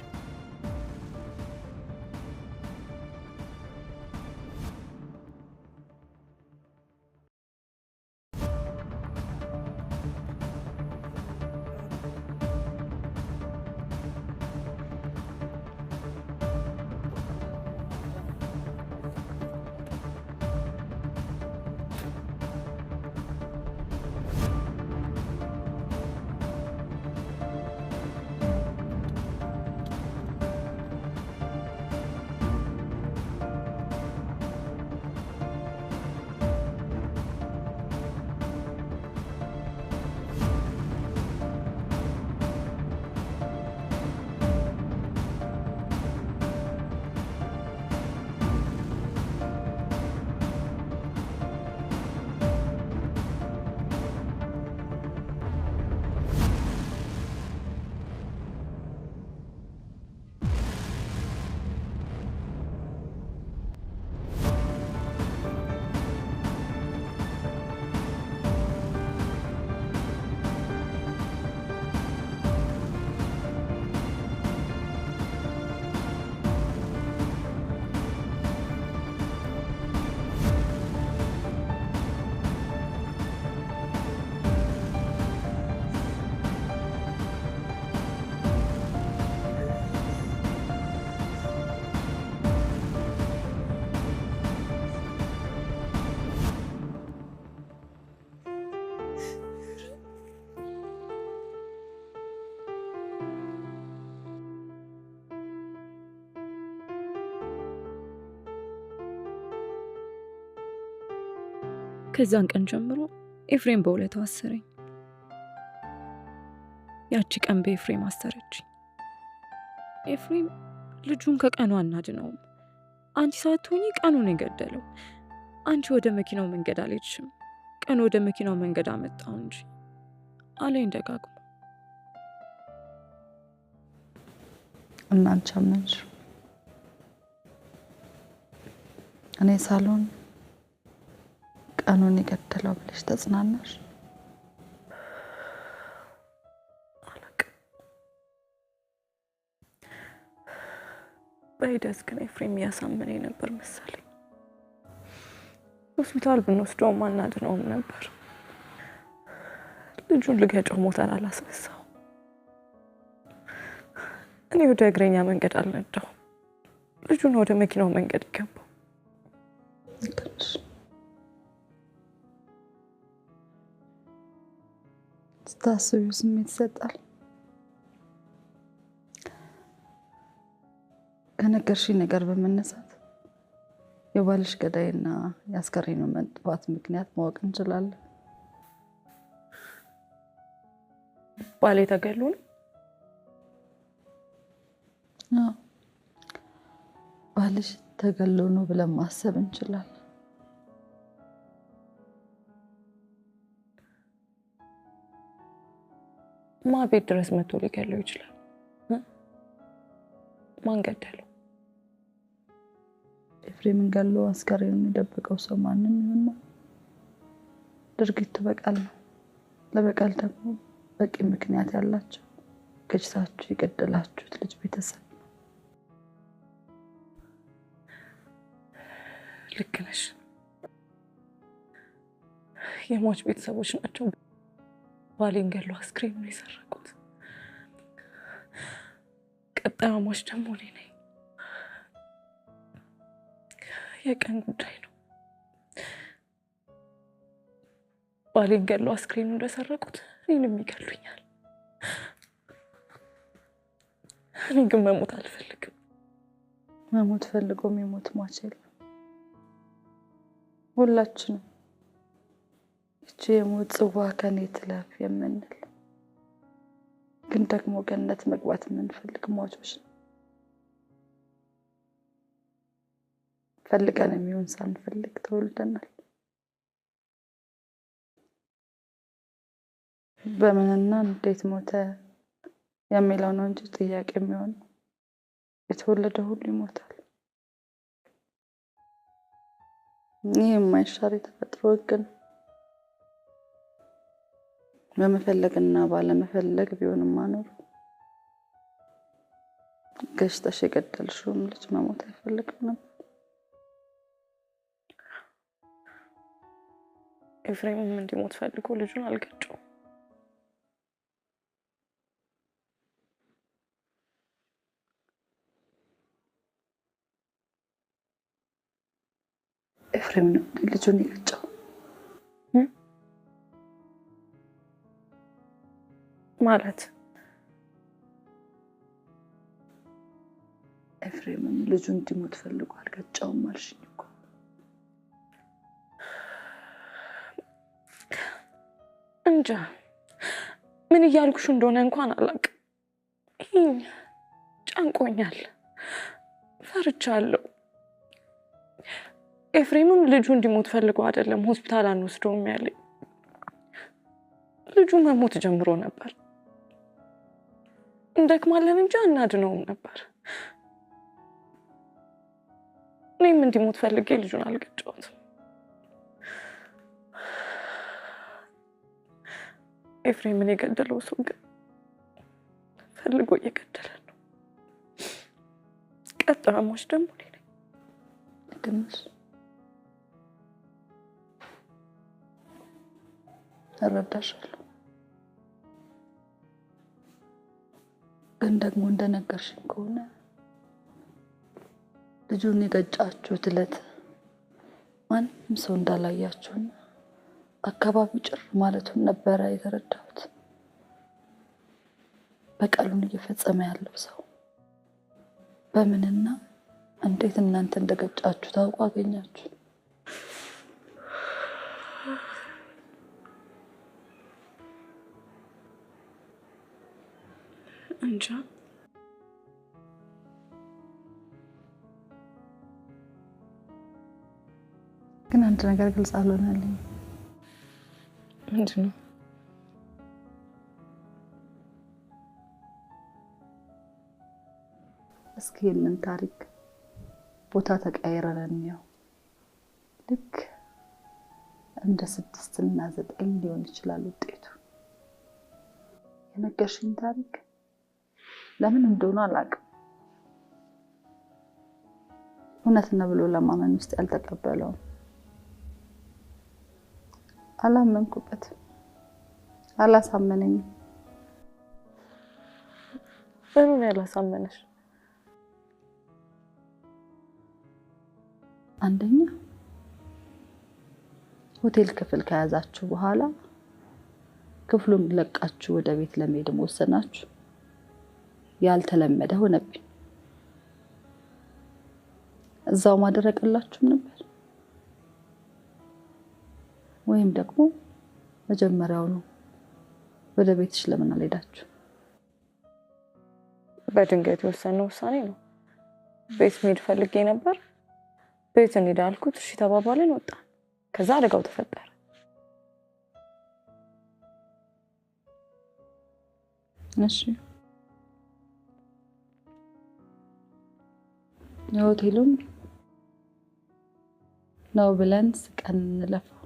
ከዛን ቀን ጀምሮ ኤፍሬም በውለታው አሰረኝ። ያቺ ቀን በኤፍሬም አሰረችኝ። ኤፍሬም ልጁን ከቀኑ አናድነውም። አንቺ ሳትሆኚ ቀኑን የገደለው። አንቺ ወደ መኪናው መንገድ አልሄድሽም፣ ቀኑ ወደ መኪናው መንገድ አመጣው እንጂ አለኝ ደጋግሞ። እና አንቺ አመንሽ? እኔ ሳልሆን ቀኑን የገደለው ብለሽ ተጽናናሽ? በሂደት ግን ኤፍሬም እያሳመነኝ ነበር መሰለኝ። ሆስፒታል ብንወስደውም አናድነውም ነበር። ልጁን ልገጨው ሞተር አላስነሳው። እኔ ወደ እግረኛ መንገድ አልነዳው፣ ልጁን ወደ መኪናው መንገድ ይገባው። ስታስቢው ስሜት ይሰጣል። ከነገርሽኝ ነገር በመነሳት የባልሽ ገዳይና የአስከሬኑ መጥፋት ምክንያት ማወቅ እንችላለን። ባሌ ተገሎ ነው? ባልሽ ተገሎ ነው ብለን ማሰብ እንችላለን። ማ ቤት ድረስ መጥቶ ሊገለው ይችላል? ማን ገደለው? ኤፍሬምን ገሎ አስከሬኑን የደበቀው ሰው ማንም ይሁን ድርጊቱ በቀል ነው። ለበቀል ደግሞ በቂ ምክንያት ያላቸው ገጭታችሁ የገደላችሁት ልጅ ቤተሰብ ነው። ልክ ነሽ። የሟች ቤተሰቦች ናቸው ባሌን ገሎ አስክሬኑን የሰረቁት። ቀጣዩ ሟች ደግሞ እኔ ነኝ። የቀን ጉዳይ ነው። ባሌን ገሎ አስክሬኑን እንደሰረቁት እኔንም ይገሉኛል። እኔ ግን መሞት አልፈልግም። መሞት ፈልጎ የሚሞት ሟች የለም። ሁላችንም እቺ የሞት ጽዋ ከኔ ትለፍ የምንል ግን ደግሞ ገነት መግባት የምንፈልግ ሟቾች ነው። ፈልገን የሚሆን ሳንፈልግ ተወልደናል። በምንና እንዴት ሞተ የሚለው ነው እንጂ ጥያቄ የሚሆነው የተወለደ ሁሉ ይሞታል። ይህ የማይሻር የተፈጥሮ ሕግ ነው። በመፈለግና ባለመፈለግ ቢሆንም ማኖር ገሽተሽ የገደልሽውም ልጅ መሞት አይፈልግም ነበር። ኤፍሬምም እንዲሞት ፈልጎ ልጁን አልገጨውም። ኤፍሬም ነው ልጁን የገጨው። ማለት ኤፍሬምም ልጁ እንዲሞት ፈልጎ አልገጨውም አልሽኝ እኮ። እንጃ ምን እያልኩሽ እንደሆነ እንኳን አላውቅም። ጨንቆኛል፣ ፈርቻለሁ። ኤፍሬምም ልጁ እንዲሞት ፈልጎ አይደለም ሆስፒታል አንወስደውም ያለኝ። ልጁ መሞት ጀምሮ ነበር። እንደክማለን እንጂ አናድነውም ነበር። እኔም እንዲሞት ፈልጌ ልጁን አልገጨሁትም። ኤፍሬምን የገደለው ሰው ግን ፈልጎ እየገደለ ነው። ቀጣዩ ሟች ደግሞ እኔ ነኝ። ግንሽ እረዳሻለሁ። ግን ደግሞ እንደነገርሽኝ ከሆነ ልጁን የገጫችሁት ዕለት ማንም ሰው እንዳላያችሁና አካባቢው ጭር ማለቱን ነበረ የተረዳሁት። በቀሉን እየፈጸመ ያለው ሰው በምንና እንዴት እናንተ እንደገጫችሁ ታውቁ አገኛችሁ? እንጃ። ግን አንድ ነገር ግልጽ አልሆነልኝ። ምንድን ነው? እስኪ ይህንን ታሪክ ቦታ ተቀያይረን እንየው። ልክ እንደ 6 እና 9 ሊሆን ይችላል ውጤቱ። የነገርሽኝ ታሪክ ለምን እንደሆነ አላውቅም፣ እውነት ነው ብሎ ለማመን ውስጥ ያልተቀበለው አላመንኩበትም፣ አላሳመነኝም። በምን ያላሳመነሽ? አንደኛ ሆቴል ክፍል ከያዛችሁ በኋላ ክፍሉን ለቃችሁ ወደ ቤት ለመሄድ ወሰናችሁ። ያልተለመደ ሆነብኝ። እዛው ማደረቅላችሁም ነበር ወይም ደግሞ መጀመሪያውኑ ወደ ቤትሽ ለምን አልሄዳችሁ? በድንገት የወሰነው ውሳኔ ነው። ቤት መሄድ ፈልጌ ነበር። ቤት እንሂድ አልኩት። እሺ ተባባልን፣ ወጣን። ከዛ አደጋው ተፈጠረ። እሺ የሆቴሉን ነው ብለን ስቀን እንለፈው።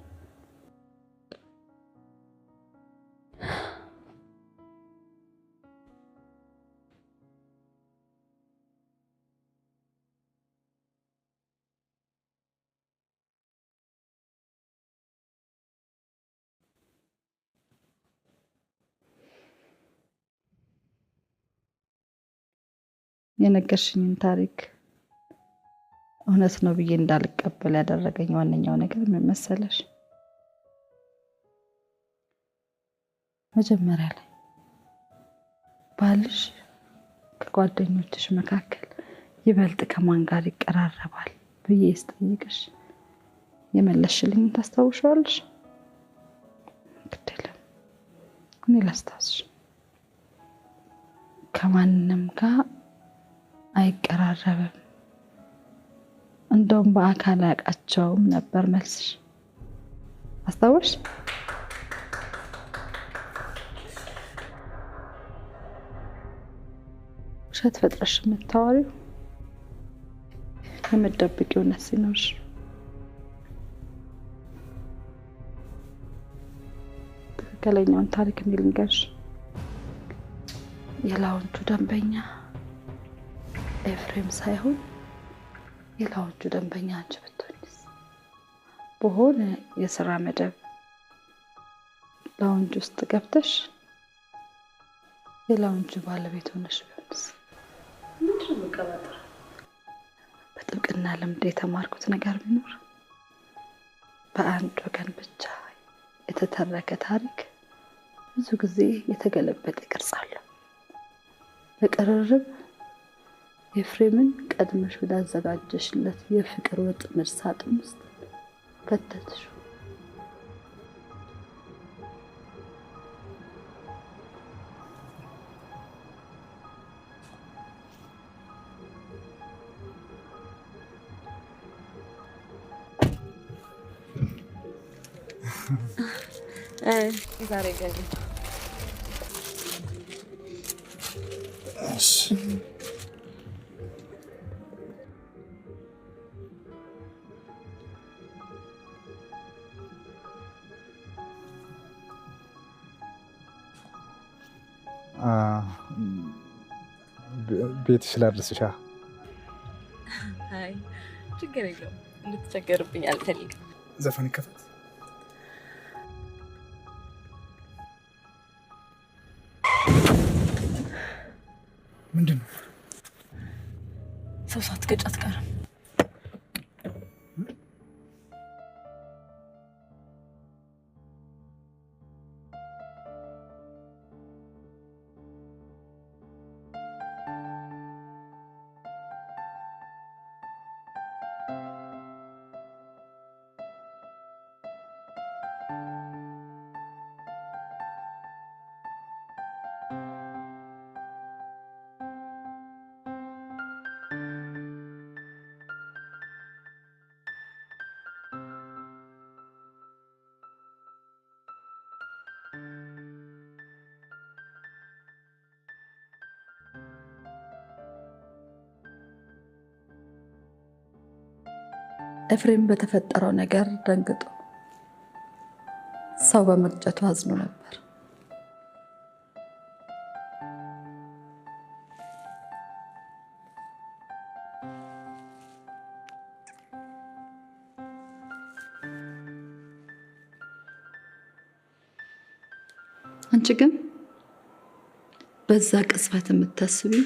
የነገርሽኝን ታሪክ እውነት ነው ብዬ እንዳልቀበል ያደረገኝ ዋነኛው ነገር ምን መሰለሽ? መጀመሪያ ላይ ባልሽ ከጓደኞችሽ መካከል ይበልጥ ከማን ጋር ይቀራረባል ብዬ ስጠይቅሽ የመለስሽልኝ ታስታውሻለሽ? ግዴለም እኔ ላስታውስሽ። ከማንም ጋር አይቀራረብም፣ እንደውም በአካል አያውቃቸውም ነበር መልስሽ። አስታወሽ? ውሸት ፈጥረሽ የምታወሪው የምትደብቂው እውነት ሲኖርሽ። ትክክለኛውን ታሪክ እኔ ልንገርሽ። የላውንቹ ደንበኛ ኤፍሬም ሳይሆን የላውንቹ ደንበኛ አንቺ ብትሆኚስ? በሆነ የስራ መደብ ላውንጅ ውስጥ ገብተሽ የላውንጁ ባለቤት ሆነሽ ቢሆንስ? ምንድን ነው መቀባጠር? በጥብቅና ልምድ የተማርኩት ነገር ቢኖር በአንድ ወገን ብቻ የተተረከ ታሪክ ብዙ ጊዜ የተገለበጠ ቅርጽ አለው። በቅርርብ ኤፍሬምን ቀድመሽ ወዳዘጋጀሽለት የፍቅር ወጥመድ ሳጥን ውስጥ ከተትሽ። ዛሬ ገቢ ቤትሽ ላድርስሻ? አይ ችግር የለውም፣ እንድትቸገርብኝ አልፈልግም። ዘፈን ይከፈት። ምንድን ነው? ሰው ሳትገጭ አትቀርም። ኤፍሬም በተፈጠረው ነገር ደንግጦ ሰው በመግጨቱ አዝኖ ነበር። አንቺ ግን በዛ ቅጽበት የምታስቢው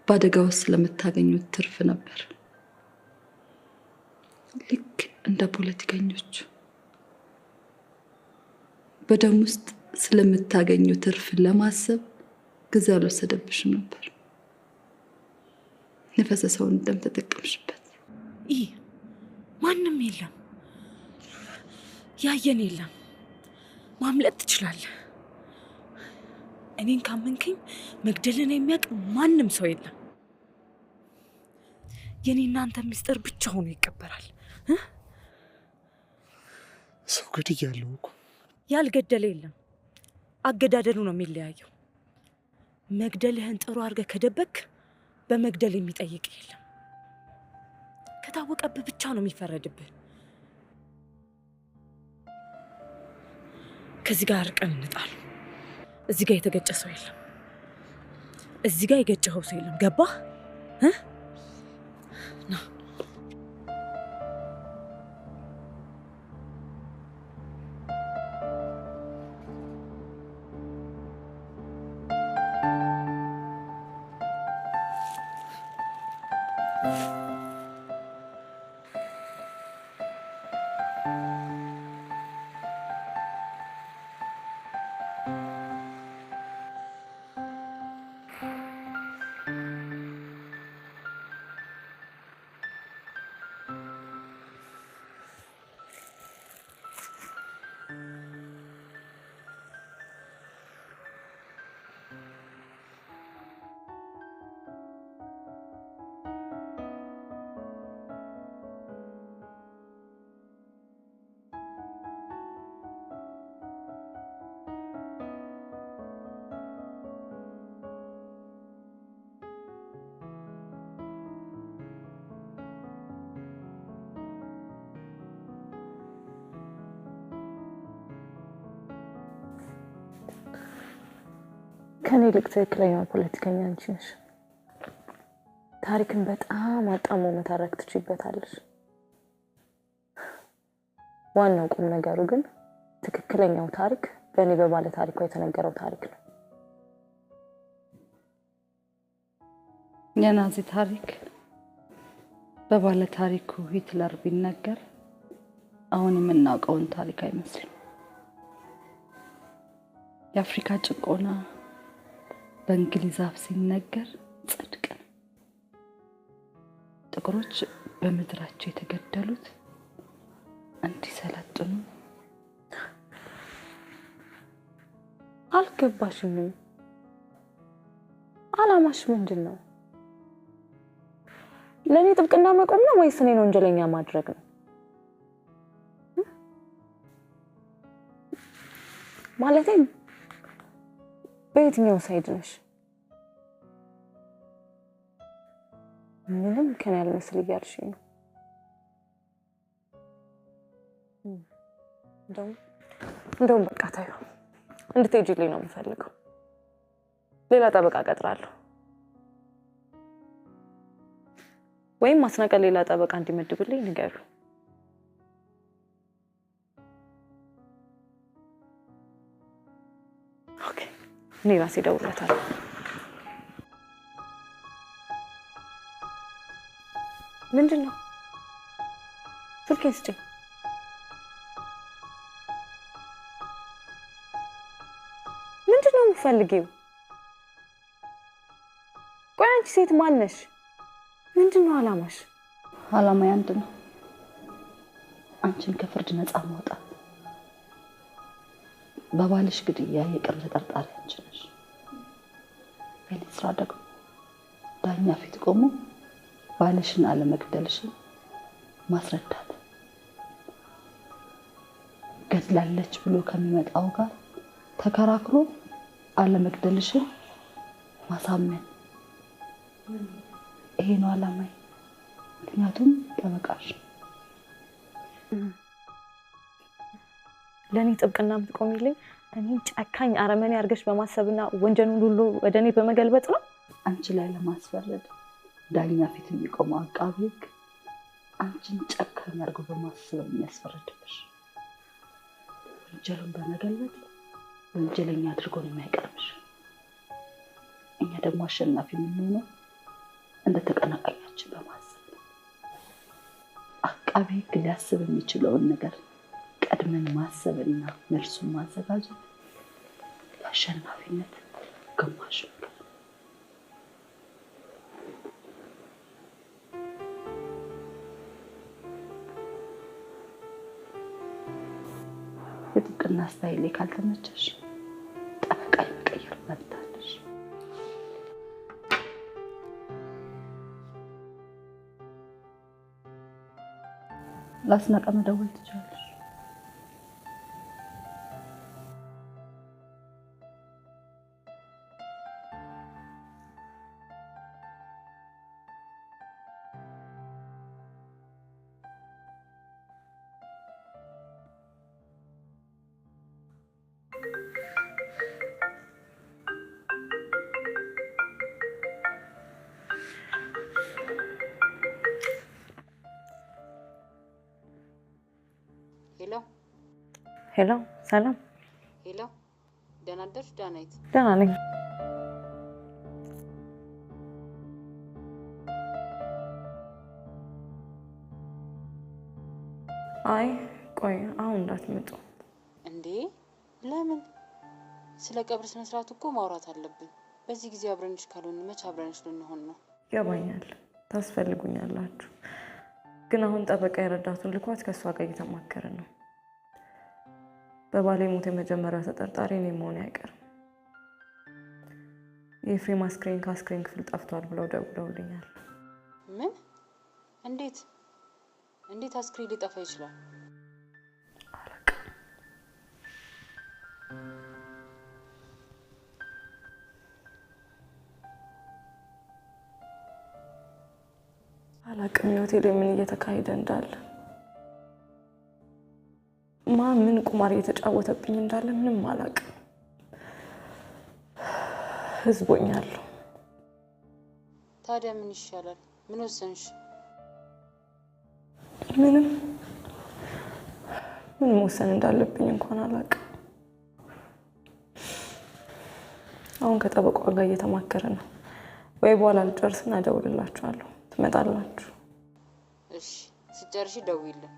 በአደጋ ውስጥ ስለምታገኙት ትርፍ ነበር። ልክ እንደ ፖለቲከኞች በደም ውስጥ ስለምታገኙት ትርፍ ለማሰብ ጊዜ አልወሰደብሽም ነበር። የፈሰሰውን ደም ተጠቀምሽበት። ይህ ማንም የለም፣ ያየን የለም። ማምለጥ ትችላለህ። እኔን ካመንከኝ መግደልን የሚያውቅ ማንም ሰው የለም። የኔ እናንተ ሚስጥር ብቻ ሆኖ ይቀበራል። ሰው ገድያለሁ እኮ። ያልገደለ የለም፣ አገዳደሉ ነው የሚለያየው። መግደልህን ጥሩ አድርገህ ከደበክ በመግደል የሚጠይቅ የለም። ከታወቀብህ ብቻ ነው የሚፈረድብህ። ከዚህ ጋር እርቀን እንጣሉ። እዚህ ጋር የተገጨ ሰው የለም። እዚህ ጋር የገጨኸው ሰው የለም። ገባህ? ና ከኔ ይልቅ ትክክለኛ ፖለቲከኛ አንቺ ነሽ። ታሪክን በጣም አጣሞ መተረክ ትችይበታለሽ። ዋናው ቁም ነገሩ ግን ትክክለኛው ታሪክ በእኔ በባለ ታሪኳ የተነገረው ታሪክ ነው። የናዚ ታሪክ በባለ ታሪኩ ሂትለር ቢነገር አሁን የምናውቀውን ታሪክ አይመስልም። የአፍሪካ ጭቆና በእንግሊዝ አፍ ሲነገር ጽድቅ ነው። ጥቁሮች በምድራቸው የተገደሉት እንዲሰለጥኑ። አልገባሽም? አላማሽ ምንድን ነው? ለኔ ጥብቅና መቆም ነው ወይስ እኔን ወንጀለኛ ማድረግ ነው? ማለቴ በየትኛው ሳይድ ነሽ? ምንም ከኔ ያልመስል እያልሽኝ ነው። እንደውም በቃ ታዩ እንድትሄጂልኝ ነው የምፈልገው። ሌላ ጠበቃ ቀጥራለሁ፣ ወይም ማስናቀል ሌላ ጠበቃ እንዲመድብልኝ ንገሩ። ኦኬ፣ እኔ ራሴ እደውልለታለሁ። ምንድን ነው? ስልኬን ስጪኝ። ምንድን ነው የምትፈልጊው? ቆይ አንቺ ሴት ማን ነሽ? ምንድን ነው አላማሽ? አላማዬ አንድ ነው፣ አንቺን ከፍርድ ነፃ ማውጣት። በባልሽ ግድያ የቅርብ ተጠርጣሪ አንቺ ነሽ። የኔ ስራ ደግሞ ዳኛ ፊት ቆሞ ባልሽን አለመግደልሽን ማስረዳት፣ ገድላለች ብሎ ከሚመጣው ጋር ተከራክሮ አለመግደልሽን ማሳመን። ይሄ ነው አላማዬ። ምክንያቱም ጠበቃሽ ለኔ ጥብቅና የምትቆሚልኝ እኔን ጨካኝ አረመኔ አርገሽ በማሰብና ወንጀሉን ሁሉ ወደኔ በመገልበጥ ነው? አንቺ ላይ ለማስፈረድ ዳኛ ፊት የሚቆመው አቃቤ ሕግ አንቺን ጨካኝ አርጎ በማሰብ የሚያስፈርድብሽ፣ ወንጀሉን በመገልበጥ ወንጀለኛ አድርጎ ነው የሚያቀርብሽ። እኛ ደግሞ አሸናፊ የምንሆነው እንደ ተቀናቃኛችን በማሰብ ነው። አቃቤ ሕግ ሊያስብ የሚችለውን ነገር ቀድመን ማሰብና መልሱን ማዘጋጀት የአሸናፊነት ግማሽ ነው። የጥብቅና ስታይሌ ካልተመቸሽ ጠበቃ የመቀየር መብት አለሽ። ላስናቀ መደወል ትችላለሽ። ሄሎ፣ ሰላም። ሄሎ፣ ደህና አደርሽ ዳናይት? ደህና ነኝ። አይ ቆይ፣ አሁን እንዳትመጡ። እንዴ ለምን? ስለ ቀብር ስነ ስርዓት እኮ ማውራት አለብን። በዚህ ጊዜ አብረንሽ ካልሆነ መቼ አብረንሽ ልንሆን ነው? ያባኛል፣ ታስፈልጉኛላችሁ። ግን አሁን ጠበቃ የረዳቱን ልኳት ከሷ ጋር እየተማከርን ነው። በባሌ ሞት የመጀመሪያ ተጠርጣሪ እኔ መሆን አይቀርም። የኤፍሬም አስክሬን ከአስክሬን ክፍል ጠፍቷል ብለው ደውለውልኛል። ምን? እንዴት አስክሬን ሊጠፋ ይችላል? አላቅም ሆቴል ምን እየተካሄደ እንዳለ፣ ምን ቁማር እየተጫወተብኝ እንዳለ ምንም አላቅም። ህዝቦኛለሁ። ታዲያ ምን ይሻላል? ምን ወሰንሽ? ምን መወሰን እንዳለብኝ እንኳን አላቅም። አሁን ከጠበቃው ጋር እየተማከረ ነው። ወይ በኋላ ልጨርስና እደውልላችኋለሁ። ትመጣላችሁ? እሺ፣ ስጨርሺ ደውይልኝ።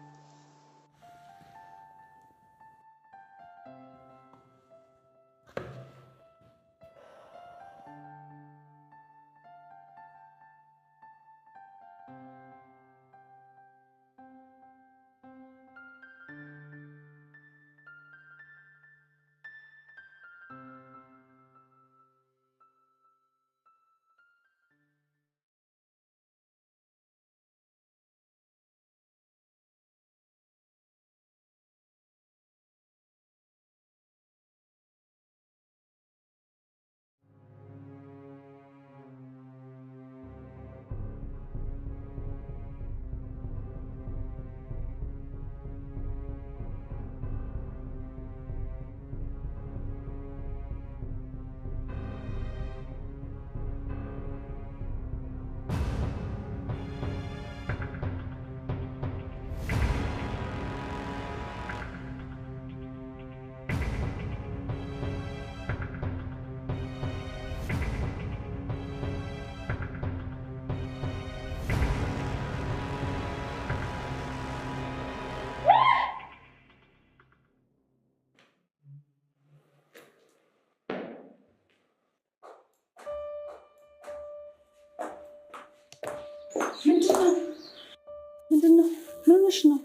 ምንድነው? ምን ሆነሽ ነው?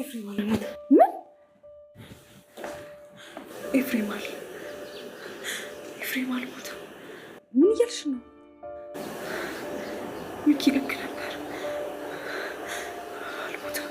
ኤፍሬም አልሞተ። ምን? ኤፍሬም አልሞተ። ምን እያልሽ ነው? ሚኪ ልክ ነበር። አልሞተም።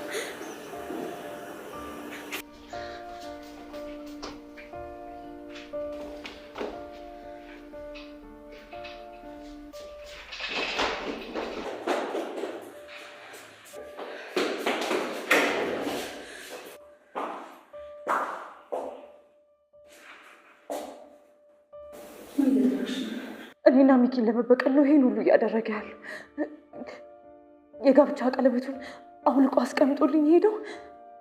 እኔና ሚኪን ለመበቀል ነው ይሄን ሁሉ እያደረገ ያለው። የጋብቻ ቀለበቱን አውልቆ አስቀምጦልኝ ሄደው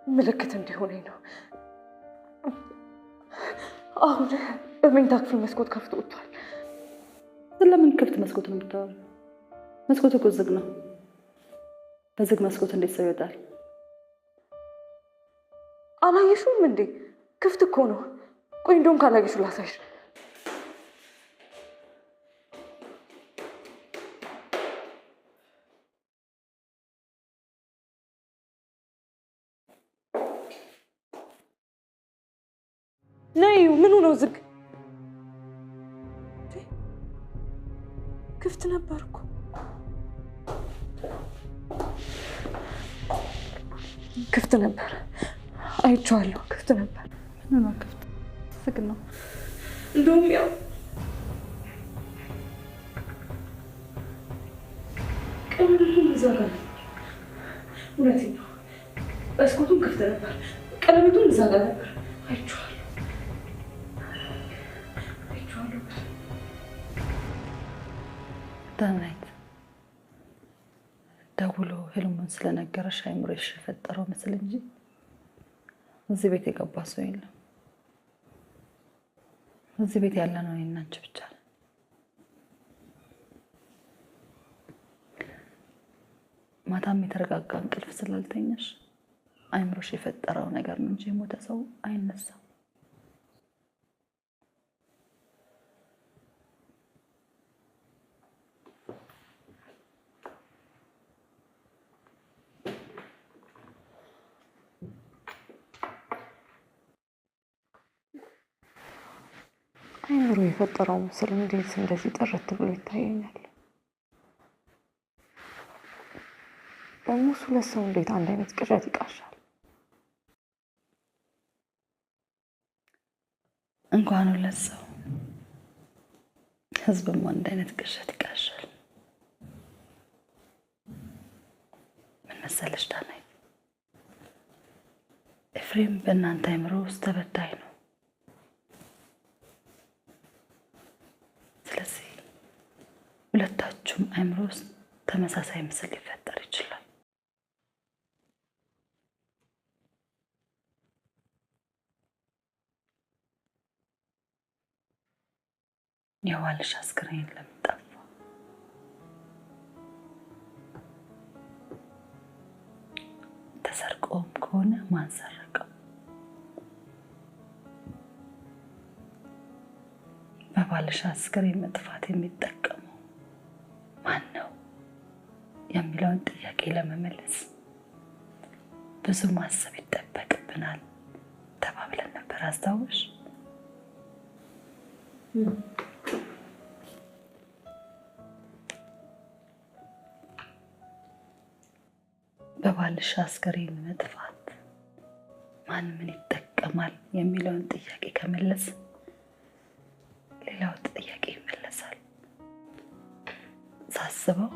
ምልክት እንዲሆነኝ ነው። አሁን በመኝታ ክፍል መስኮት ከፍቶ ወጥቷል። ስለምን ክፍት መስኮት ነው የምታወራው? መስኮቱ እኮ ዝግ ነው። በዝግ መስኮት እንዴት ሰው ይወጣል? አላየሽውም እንዴ? ክፍት እኮ ነው። ቆይ እንደውም ካላየሽው ላሳይሽ። ነይ። ምኑ ነው ዝግ? ክፍት ነበርኩ። ክፍት ነበር። አይቼዋለሁ። ክፍት ነበር። ምን ነው ክፍት? ዝግ ነው። እንደውም ያው ቀለበቱም እዛ ጋር ነበር። እውነቴን ነው። መስኮቱም ክፍት ነበር። ቀለበቱም እዛ ጋር ነበር። አይቼዋለሁ። ዳናይት ደውሎ ህልሙን ስለነገረሽ አይምሮሽ የፈጠረው ምስል እንጂ እዚህ ቤት የገባ ሰው የለም። እዚህ ቤት ያለ ነው እኔና አንቺ ብቻ ነን። ማታም የተረጋጋ እንቅልፍ ስላልተኛሽ አይምሮሽ የፈጠረው ነገር ነው እንጂ የሞተ ሰው አይነሳም። አይምሮ የፈጠረው ምስል እንዴት እንደዚህ ጥርት ብሎ ይታየኛል? ደግሞ ሁለት ሰው እንዴት አንድ አይነት ቅዠት ይቃሻል? እንኳን ሁለት ሰው ህዝብም አንድ አይነት ቅዠት ይቃሻል። ምን መሰለሽ ዳናይት፣ ኤፍሬም በእናንተ አይምሮ ውስጥ ተበዳይ ነው። ስለዚህ ሁለታችሁም አይምሮ ውስጥ ተመሳሳይ ምስል ሊፈጠር ይችላል። የዋልሽ አስክሬን ለምን ጠፋ? ተሰርቆም ከሆነ ማን ሰረቀው? በባልሽ አስክሬን መጥፋት የሚጠቀመው ማን ነው የሚለውን ጥያቄ ለመመለስ ብዙ ማሰብ ይጠበቅብናል ተባብለን ነበር። አስታውሽ? በባልሽ አስክሬን መጥፋት ማን ምን ይጠቀማል የሚለውን ጥያቄ ከመለስ ሌላው ጥያቄ ይመለሳል። ሳስበው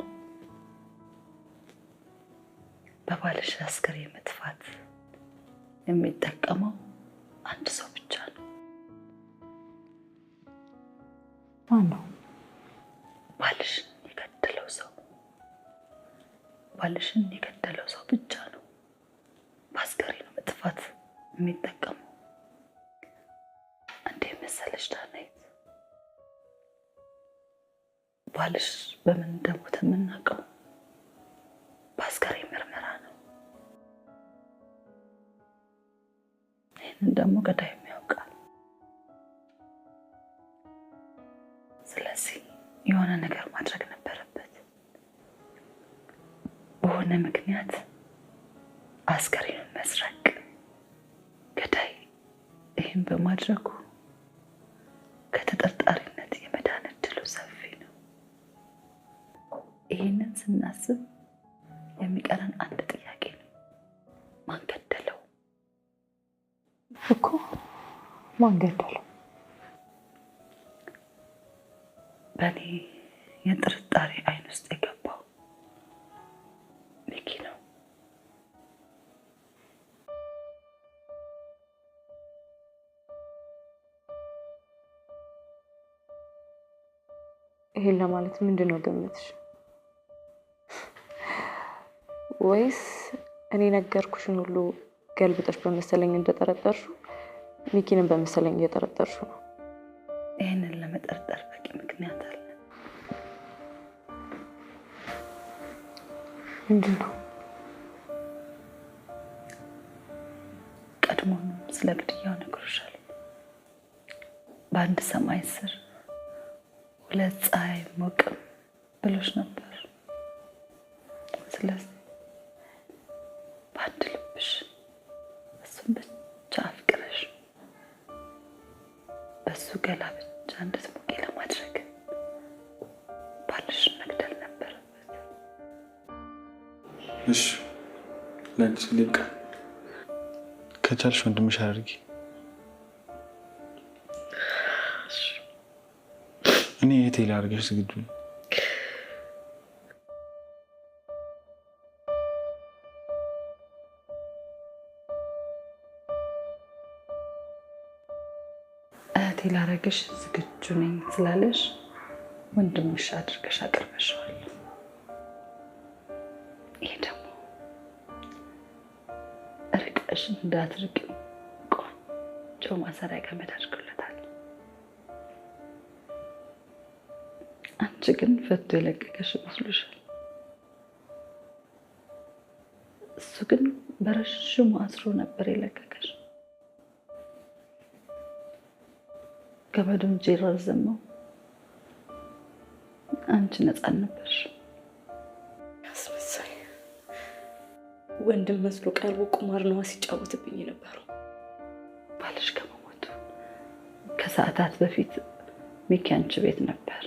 በባልሽ አስክሬን መጥፋት የሚጠቀመው አንድ ሰው ብቻ ነው። ማን ነው? ባልሽን የገደለው ሰው። ባልሽን የገደለው ሰው ብቻ ነው በአስክሬኑ መጥፋት የሚጠቀመው። እንዴ መሰለሽ ዳናይት፣ ባልሽ በምን እንደሞተ የምናውቀው በአስክሬን ምርመራ ነው። ይህንን ደግሞ ገዳይም ያውቃል። ስለዚህ የሆነ ነገር ማድረግ ነበረበት። በሆነ ምክንያት አስክሬኑን መስረቅ። ገዳይ ይህን በማድረጉ ከተጠርጣሪነት የመዳን እድሉ ሰፊ ነው። ይህንን ስናስብ የሚቀረን አንድ ጥያቄ ነው። ማን ገደለው? እኮ ማን ገደለው? በእኔ የጥርጣሬ አይን ውስጥ የገባው ሚኪ ነው። ይሄን ለማለት ምንድን ነው ግምትሽ? ወይስ እኔ ነገርኩሽን ሁሉ ገልብጠሽ በመሰለኝ እንደጠረጠርሽው ሚኪንን በመሰለኝ እየጠረጠርሽው ነው? ይህንን ለመጠርጠር በቂ ምክንያት አለ። ምንድን ነው? ቀድሞውኑ ስለ ግድያው ነግሮሻል። በአንድ ሰማይ ስር ሁለት ፀሐይ ሞቅም ብሎሽ ነበር። ስለዚህ በአንድ ልብሽ እሱን ብቻ አፍቅረሽ በሱ ገላ ብቻ እንድትሞቂ ለማድረግ ባልሽን መግደል ነበረበት። እሺ ለአንቺ ልብቃ። ከቻልሽ ወንድምሽ አድርጊ። እኔ እህቴ ላድርግሽ ዝግጁ ነኝ። እህቴ ላደርግሽ ዝግጁ ነኝ ስላለሽ ወንድምሽ አድርገሽ አቅርበሽዋል። ይሄ ደግሞ ርቀሽ እንዳትርቂው ቆንጆ ማሰሪያ ገመድ አድርጎለታል። አንቺ ግን ፈቶ የለቀቀሽ ይመስልሻል። እሱ ግን በረዥሙ አስሮ ነበር የለቀቀሽ። ገመዱን እንጂ ረዘመው፣ አንቺ ነፃ ነበርሽ። ያስመሳይ ወንድም መስሎ ቀርቦ ቁማር ነዋ ሲጫወትብኝ ነበረው። ባልሽ ከመሞቱ ከሰዓታት በፊት ሚኪ አንቺ ቤት ነበር።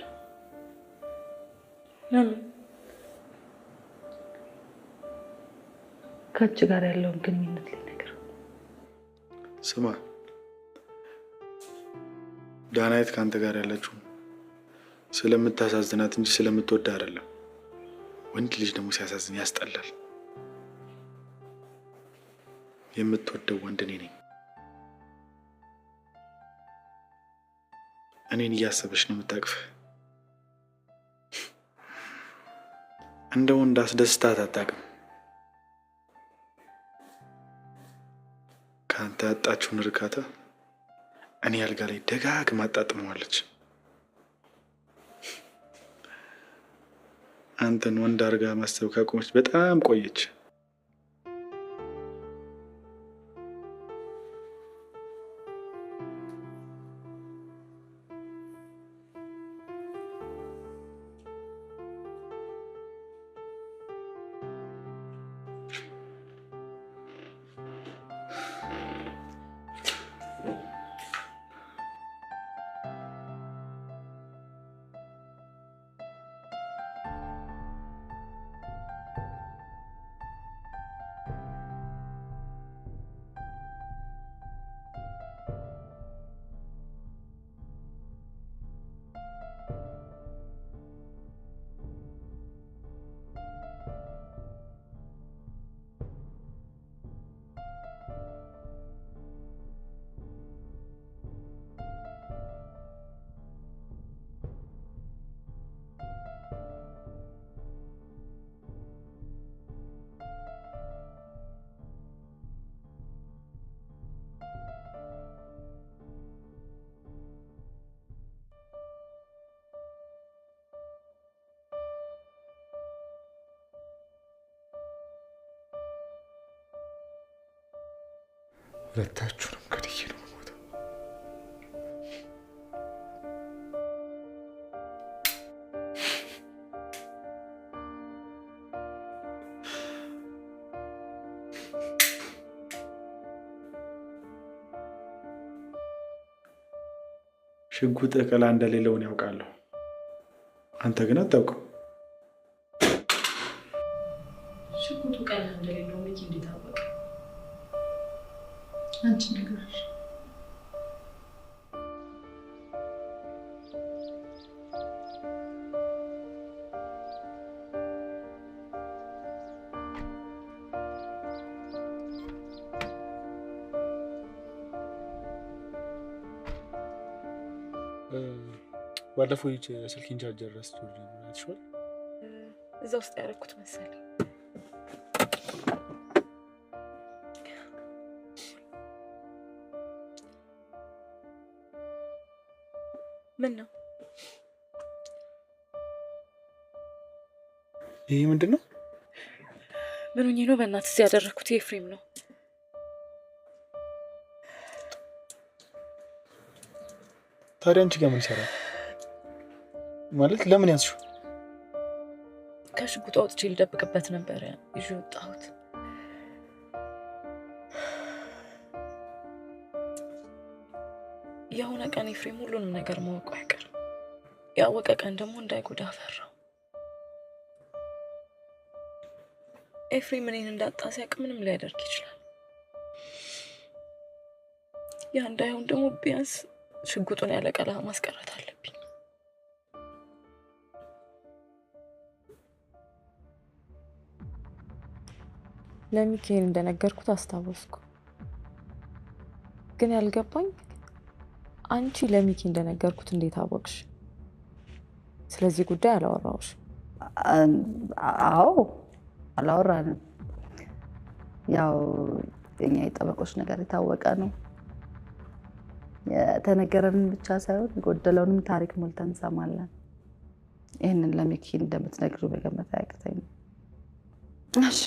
ለምን? ከአንቺ ጋር ያለውን ግንኙነት ሊነግረው። ስማ ዳናይት ከአንተ ጋር ያለችው ስለምታሳዝናት እንጂ ስለምትወዳ አይደለም። ወንድ ልጅ ደግሞ ሲያሳዝን ያስጠላል። የምትወደው ወንድ እኔ ነኝ። እኔን እያሰበች ነው የምታቅፍህ። እንደ ወንድ አስደስታት አታውቅም። ከአንተ ያጣችውን እርካታ እኔ አልጋ ላይ ደጋግማ አጣጥመዋለች። አንተን ወንድ አርጋ ማሰብ ካቆመች በጣም ቆየች። ሁለታችሁንም ገድዬ ነው የምሞተው። ሽጉጥ ቀላ እንደሌለውን ያውቃለሁ። አንተ ግን አታውቅም። ሽጉጡ ቀላ እንደሌለው ሚኪ እንዴት አወቀ? አንቺ ነግረሽ። ባለፈው ስልኬን ቻርጀር ረስቼው ነበር። እዛ ውስጥ ያደረኩት መሰለኝ። ምን ነው ይሄ? ምንድን ነው? ምን ሆኜ ነው? በእናትህ እዚህ ያደረኩት የኤፍሬም ነው። ታዲያ አንቺ ጋር ምን ይሰራል? ማለት ለምን ያዝሽው? ከሽጉጥ አውጥቼ ልደብቅበት ነበረ ይዤ ወጣሁት። የሆነ ቀን ኤፍሬም ሁሉንም ነገር ማወቁ አይቀርም። ያወቀ ቀን ደግሞ እንዳይጎዳ ፈራው። ኤፍሬም እኔን እንዳጣ ሲያውቅ ምንም ሊያደርግ ይችላል። ያ እንዳይሆን ደግሞ ቢያንስ ሽጉጡን ያለ ቀለሃ ማስቀረት አለብኝ። ለሚካኤል እንደነገርኩት አስታወስኩ። ግን ያልገባኝ አንቺ ለሚኪ እንደነገርኩት እንዴት አወቅሽ? ስለዚህ ጉዳይ አላወራሁሽ? አዎ አላወራንም። ያው የኛ የጠበቆች ነገር የታወቀ ነው። የተነገረንን ብቻ ሳይሆን የጎደለውንም ታሪክ ሞልተን እንሰማለን። ይህንን ለሚኪ እንደምትነግሩ በገመት አያቅተኝም። እሺ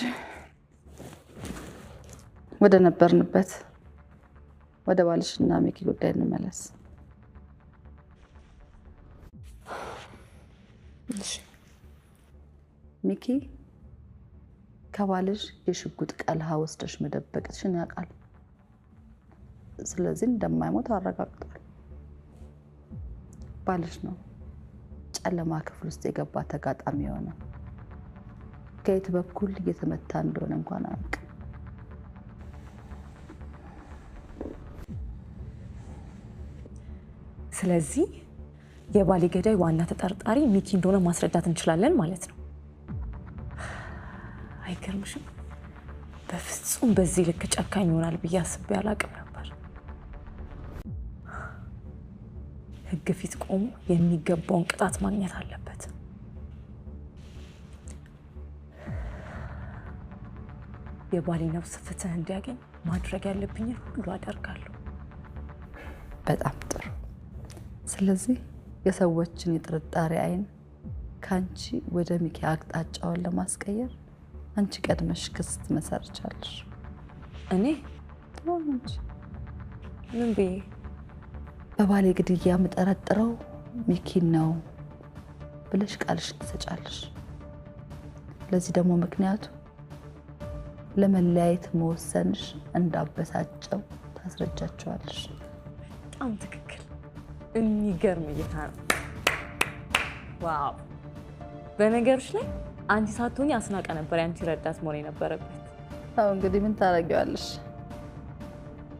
ወደ ነበርንበት ወደ ባልሽና ሚኪ ጉዳይ እንመለስ። እሺ ሚኪ ከባልሽ የሽጉጥ ቀለሃ ወስደሽ መደበቅሽን ያውቃል። ስለዚህ እንደማይሞት አረጋግጧል። ባልሽ ነው ጨለማ ክፍል ውስጥ የገባ ተጋጣሚ የሆነ ከየት በኩል እየተመታ እንደሆነ እንኳን አያውቅም። ስለዚህ የባሌ ገዳይ ዋና ተጠርጣሪ ሚኪ እንደሆነ ማስረዳት እንችላለን ማለት ነው። አይገርምሽም? በፍጹም በዚህ ልክ ጨካኝ ይሆናል ብዬ አስቤ አላቅም ነበር። ሕግ ፊት ቆሞ የሚገባውን ቅጣት ማግኘት አለበት። የባሌ ነፍስ ፍትህ እንዲያገኝ ማድረግ ያለብኝን ሁሉ አደርጋለሁ። በጣም ጥሩ። ስለዚህ የሰዎችን የጥርጣሬ አይን ከአንቺ ወደ ሚኪ አቅጣጫውን ለማስቀየር አንቺ ቀድመሽ ክስ ትመሰርቻለሽ። እኔ አንቺ ምን ብዬ? በባሌ ግድያ የምጠረጥረው ሚኪን ነው ብለሽ ቃልሽን ትሰጫለሽ። ለዚህ ደግሞ ምክንያቱ ለመለያየት መወሰንሽ እንዳበሳጨው ታስረጃቸዋለሽ። በጣም ትክክል። የሚገርም እይታ ነው። ዋው! በነገሮች ላይ አንቺ ሳትሆኚ አስናቀ ነበር ያንቺ ረዳት መሆን የነበረበት። አዎ እንግዲህ ምን ታረጊዋለሽ?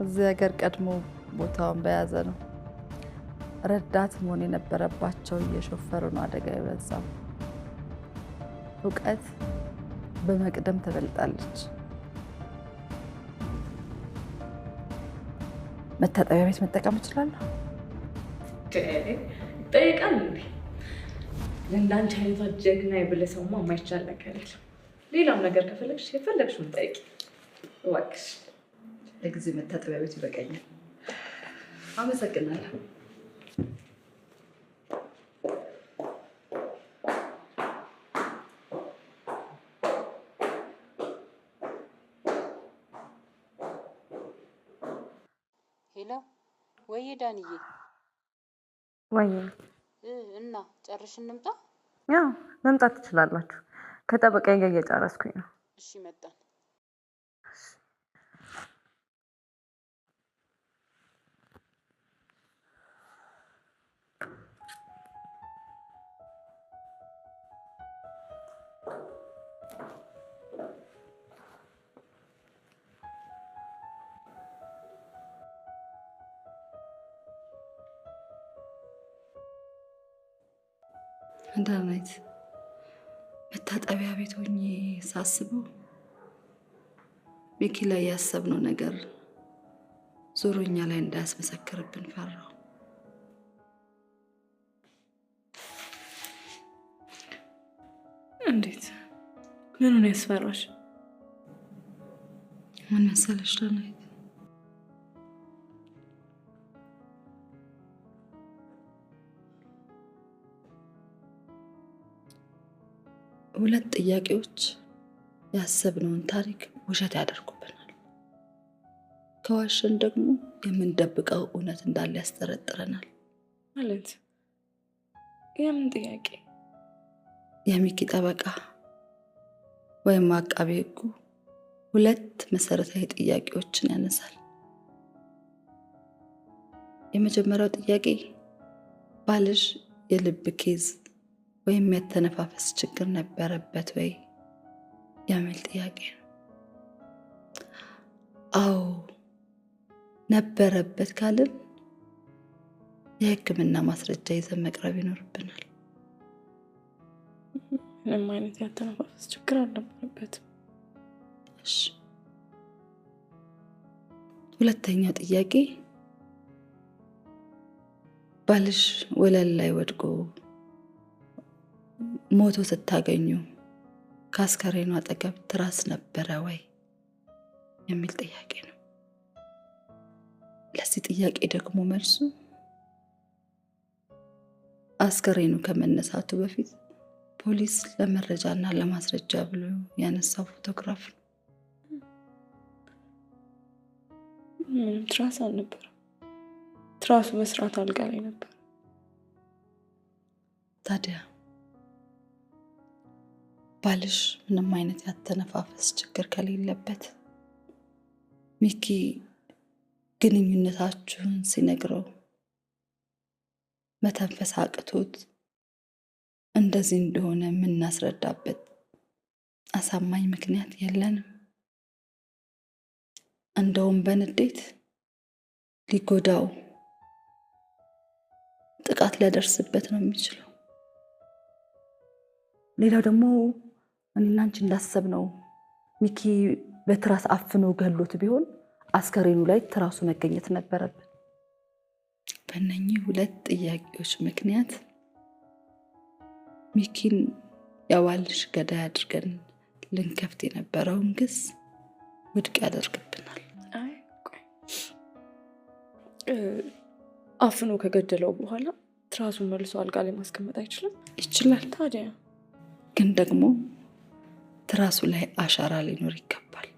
እዚህ ሀገር ቀድሞ ቦታውን በያዘ ነው። ረዳት መሆን የነበረባቸው እየሾፈሩ ነው አደጋ የበዛው። እውቀት በመቅደም ትበልጣለች። መታጠቢያ ቤት መጠቀም እችላለሁ? ይጠይቃል እንዴ? ለእንዳንቺ አይነቷ ጀግና የብለ ሰውማ የማይቻል ነገር የለም። ሌላም ነገር ከፈለግሽ የፈለግሽውን ጠይቂ እባክሽ። ለጊዜ መታጠቢያ ቤት ይበቃኛል። አመሰግናለሁ። ሄሎ፣ ወይ ዳንዬ። ወይ እና ጨርሽ እንምጣ? ያው መምጣት ትችላላችሁ። ከጠበቃዬ ጋር እየጨረስኩኝ ነው። እሺ መጣን። እንዳናይት መታጠቢያ ቤት ሆኜ ሳስበው ሚኪ ላይ ያሰብነው ነገር ዞሮኛ ላይ እንዳያስመሰክርብን ፈራው። እንዴት? ምኑን ያስፈራሽ? ምን መሰለሽ ዳናይት፣ ሁለት ጥያቄዎች ያሰብነውን ታሪክ ውሸት ያደርጉብናል። ከዋሸን ደግሞ የምንደብቀው እውነት እንዳለ ያስጠረጥረናል። ማለት የምን ጥያቄ? የሚኪ ጠበቃ ወይም አቃቤ ሕጉ ሁለት መሰረታዊ ጥያቄዎችን ያነሳል። የመጀመሪያው ጥያቄ ባልሽ የልብ ኬዝ ወይም የተነፋፈስ ችግር ነበረበት ወይ የሚል ጥያቄ ነው። አዎ ነበረበት ካልን የሕክምና ማስረጃ ይዘን መቅረብ ይኖርብናል። ምንም አይነት ያተነፋፈስ ችግር አልነበረበትም። እሺ። ሁለተኛው ጥያቄ ባልሽ ወለል ላይ ወድቆ ሞቶ ስታገኙ ከአስከሬኑ አጠገብ ትራስ ነበረ ወይ የሚል ጥያቄ ነው። ለዚህ ጥያቄ ደግሞ መልሱ አስከሬኑ ከመነሳቱ በፊት ፖሊስ ለመረጃና ለማስረጃ ብሎ ያነሳው ፎቶግራፍ ነው። ምንም ትራስ አልነበረም። ትራሱ በስርዓት አልጋ ላይ ነበር። ታዲያ ባልሽ ምንም አይነት ያተነፋፈስ ችግር ከሌለበት ሚኪ ግንኙነታችሁን ሲነግረው መተንፈስ አቅቶት እንደዚህ እንደሆነ የምናስረዳበት አሳማኝ ምክንያት የለንም። እንደውም በንዴት ሊጎዳው ጥቃት ሊያደርስበት ነው የሚችለው። ሌላው ደግሞ እኔና አንቺ እንዳሰብነው ሚኪ በትራስ አፍኖ ገሎት ቢሆን አስከሬኑ ላይ ትራሱ መገኘት ነበረብን። በእነኚህ ሁለት ጥያቄዎች ምክንያት ሚኪን የባልሽ ገዳይ አድርገን ልንከፍት የነበረውን ክስ ውድቅ ያደርግብናል። አፍኖ ከገደለው በኋላ ትራሱን መልሶ አልጋ ላይ ማስቀመጥ አይችልም? ይችላል። ታዲያ ግን ደግሞ ትራሱ ላይ አሻራ ሊኖር ይገባል።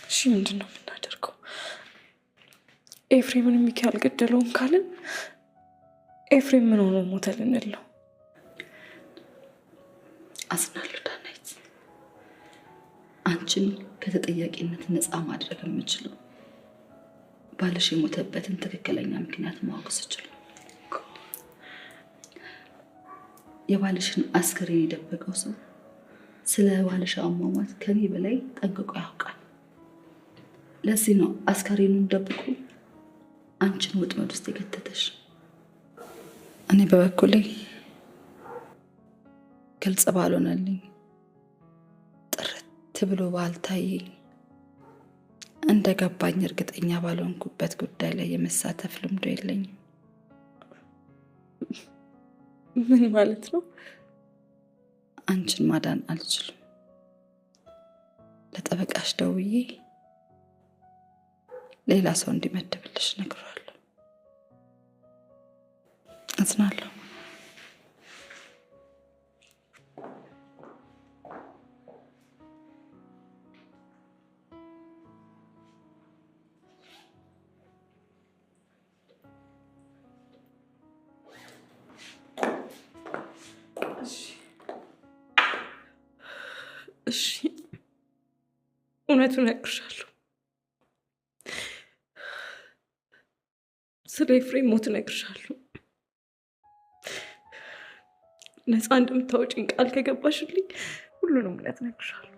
እሺ ምንድን ነው የምናደርገው? ኤፍሬምን ሚኪ አልገደለውም ካልን ኤፍሬም ምን ሆኖ ሞተ ልንል ነው? አዝናለሁ ዳናይት። አንቺን ከተጠያቂነት ነፃ ማድረግ የምችለው ባልሽ የሞተበትን ትክክለኛ ምክንያት ማወቅ ስችል። የባልሽን አስከሬን የደበቀው ሰው ስለ ባልሽ አሟሟት ከኔ በላይ ጠንቅቆ ያውቃል። ለዚህ ነው አስከሬኑን ደብቆ አንቺን ወጥመድ ውስጥ የከተተሽ። እኔ በበኩሌ ግልጽ ባልሆነልኝ ጥርት ብሎ ባልታየኝ እንደገባኝ እርግጠኛ ባልሆንኩበት ጉዳይ ላይ የመሳተፍ ልምዶ የለኝም። ምን ማለት ነው? አንቺን ማዳን አልችልም። ለጠበቃሽ ደውዬ ሌላ ሰው እንዲመድብልሽ ነግሯለሁ። አዝናለሁ። እሺ እውነቱን እነግርሻለሁ። ስለ ኤፍሬም ሞት እነግርሻለሁ። ነፃ እንደምታወጪኝ ቃል ከገባሽልኝ ሁሉንም እውነት እነግርሻለሁ።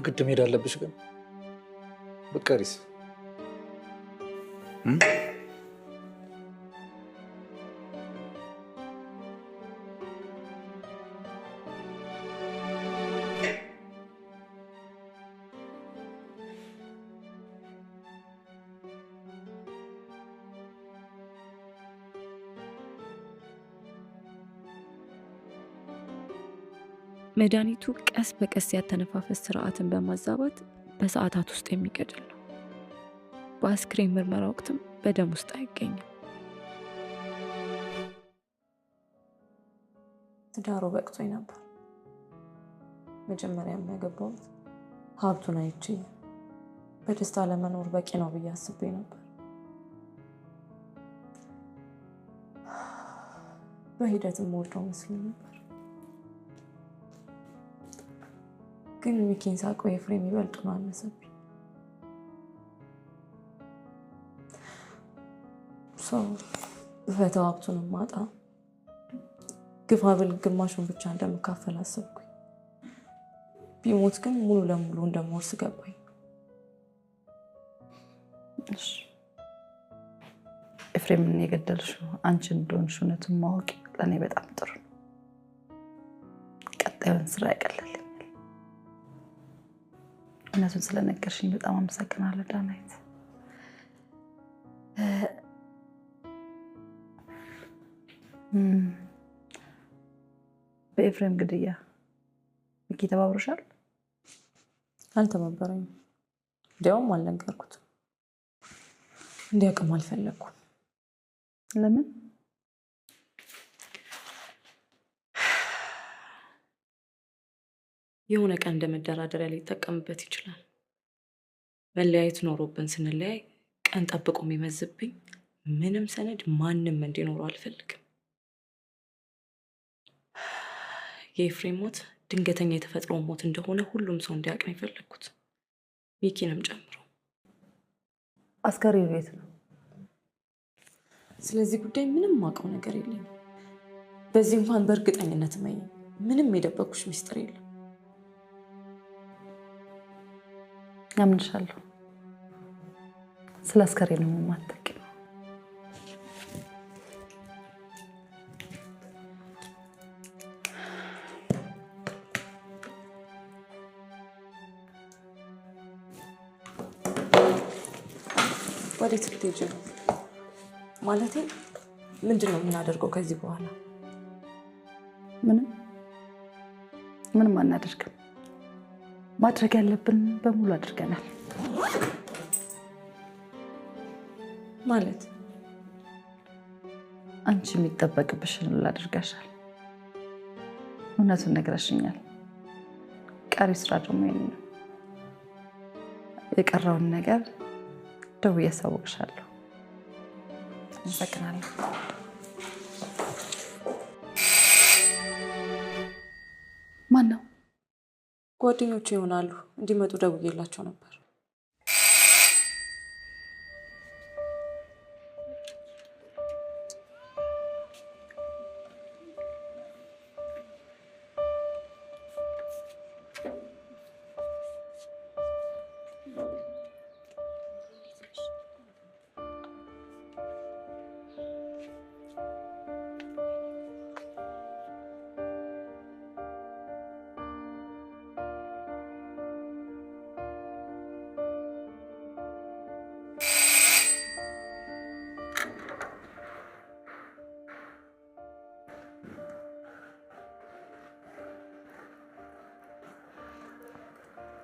የግድ መሄድ አለብሽ ግን ብትቀሪስ? መድኃኒቱ ቀስ በቀስ ያተነፋፈስ ስርዓትን በማዛባት በሰዓታት ውስጥ የሚገድል ነው። በአስክሬን ምርመራ ወቅትም በደም ውስጥ አይገኝም። ትዳሩ በቅቶኝ ነበር። መጀመሪያ የሚያገባውት ሀብቱን አይቼ በደስታ ለመኖር በቂ ነው ብዬ አስቤ ነበር። በሂደትም ወደው መስሎኝ ነበር። ግን ሚኪን ሳቀው ኤፍሬም ይበልጥ ነው አነሰብኝ። ሰው በፈተው ሀብቱንም ማጣ ግፋ ብል ግማሹን ብቻ እንደምካፈል አሰብኩኝ። ቢሞት ግን ሙሉ ለሙሉ እንደምወርስ ገባኝ። ኤፍሬምን የገደልሽው አንቺ እንደሆንሽ እውነቱን ማወቅ ለእኔ በጣም ጥሩ ነው። ቀጣዩን ስራ ያቀልልኛል። እውነቱን ስለነገርሽኝ በጣም አመሰግናለሁ ዳናይት። በኤፍሬም ግድያ ሚኪ ተባብሮሻል? አልተባበረኝም። እንዲያውም አልነገርኩትም። እንዲያውቅም አልፈለግኩም። ለምን? የሆነ ቀን እንደ መደራደሪያ ሊጠቀምበት ይችላል። መለያየት ኖሮብን ስንለያይ ቀን ጠብቆ የሚመዝብኝ ምንም ሰነድ ማንም እንዲኖረው አልፈልግም። የኤፍሬም ሞት ድንገተኛ የተፈጥሮ ሞት እንደሆነ ሁሉም ሰው እንዲያውቅ ነው የፈለግኩት፣ ሚኪንም ጨምሮ። አስከሬኑ የት ነው? ስለዚህ ጉዳይ ምንም ማውቀው ነገር የለም። በዚህ እንኳን በእርግጠኝነት እመኝ፣ ምንም የደበኩሽ ሚስጥር የለም። አምንሻለሁ። ስለ አስከሬኑ የማታውቂው ወዴት ልትሄጂ ነው? ማለቴ ምንድን ነው የምናደርገው ከዚህ በኋላ? ምንም አናደርግም። ማድረግ ያለብን በሙሉ አድርገናል። ማለት አንቺ የሚጠበቅብሽን ላድርጋሻል። እውነቱን ነግረሽኛል። ቀሪ ስራ ደግሞ የኔ ነው። የቀረውን ነገር ደውዬ አሳውቅሻለሁ። አመሰግናለሁ። ማን ነው? ጓደኞቹ ይሆናሉ። እንዲመጡ ደውዬላቸው ነበር።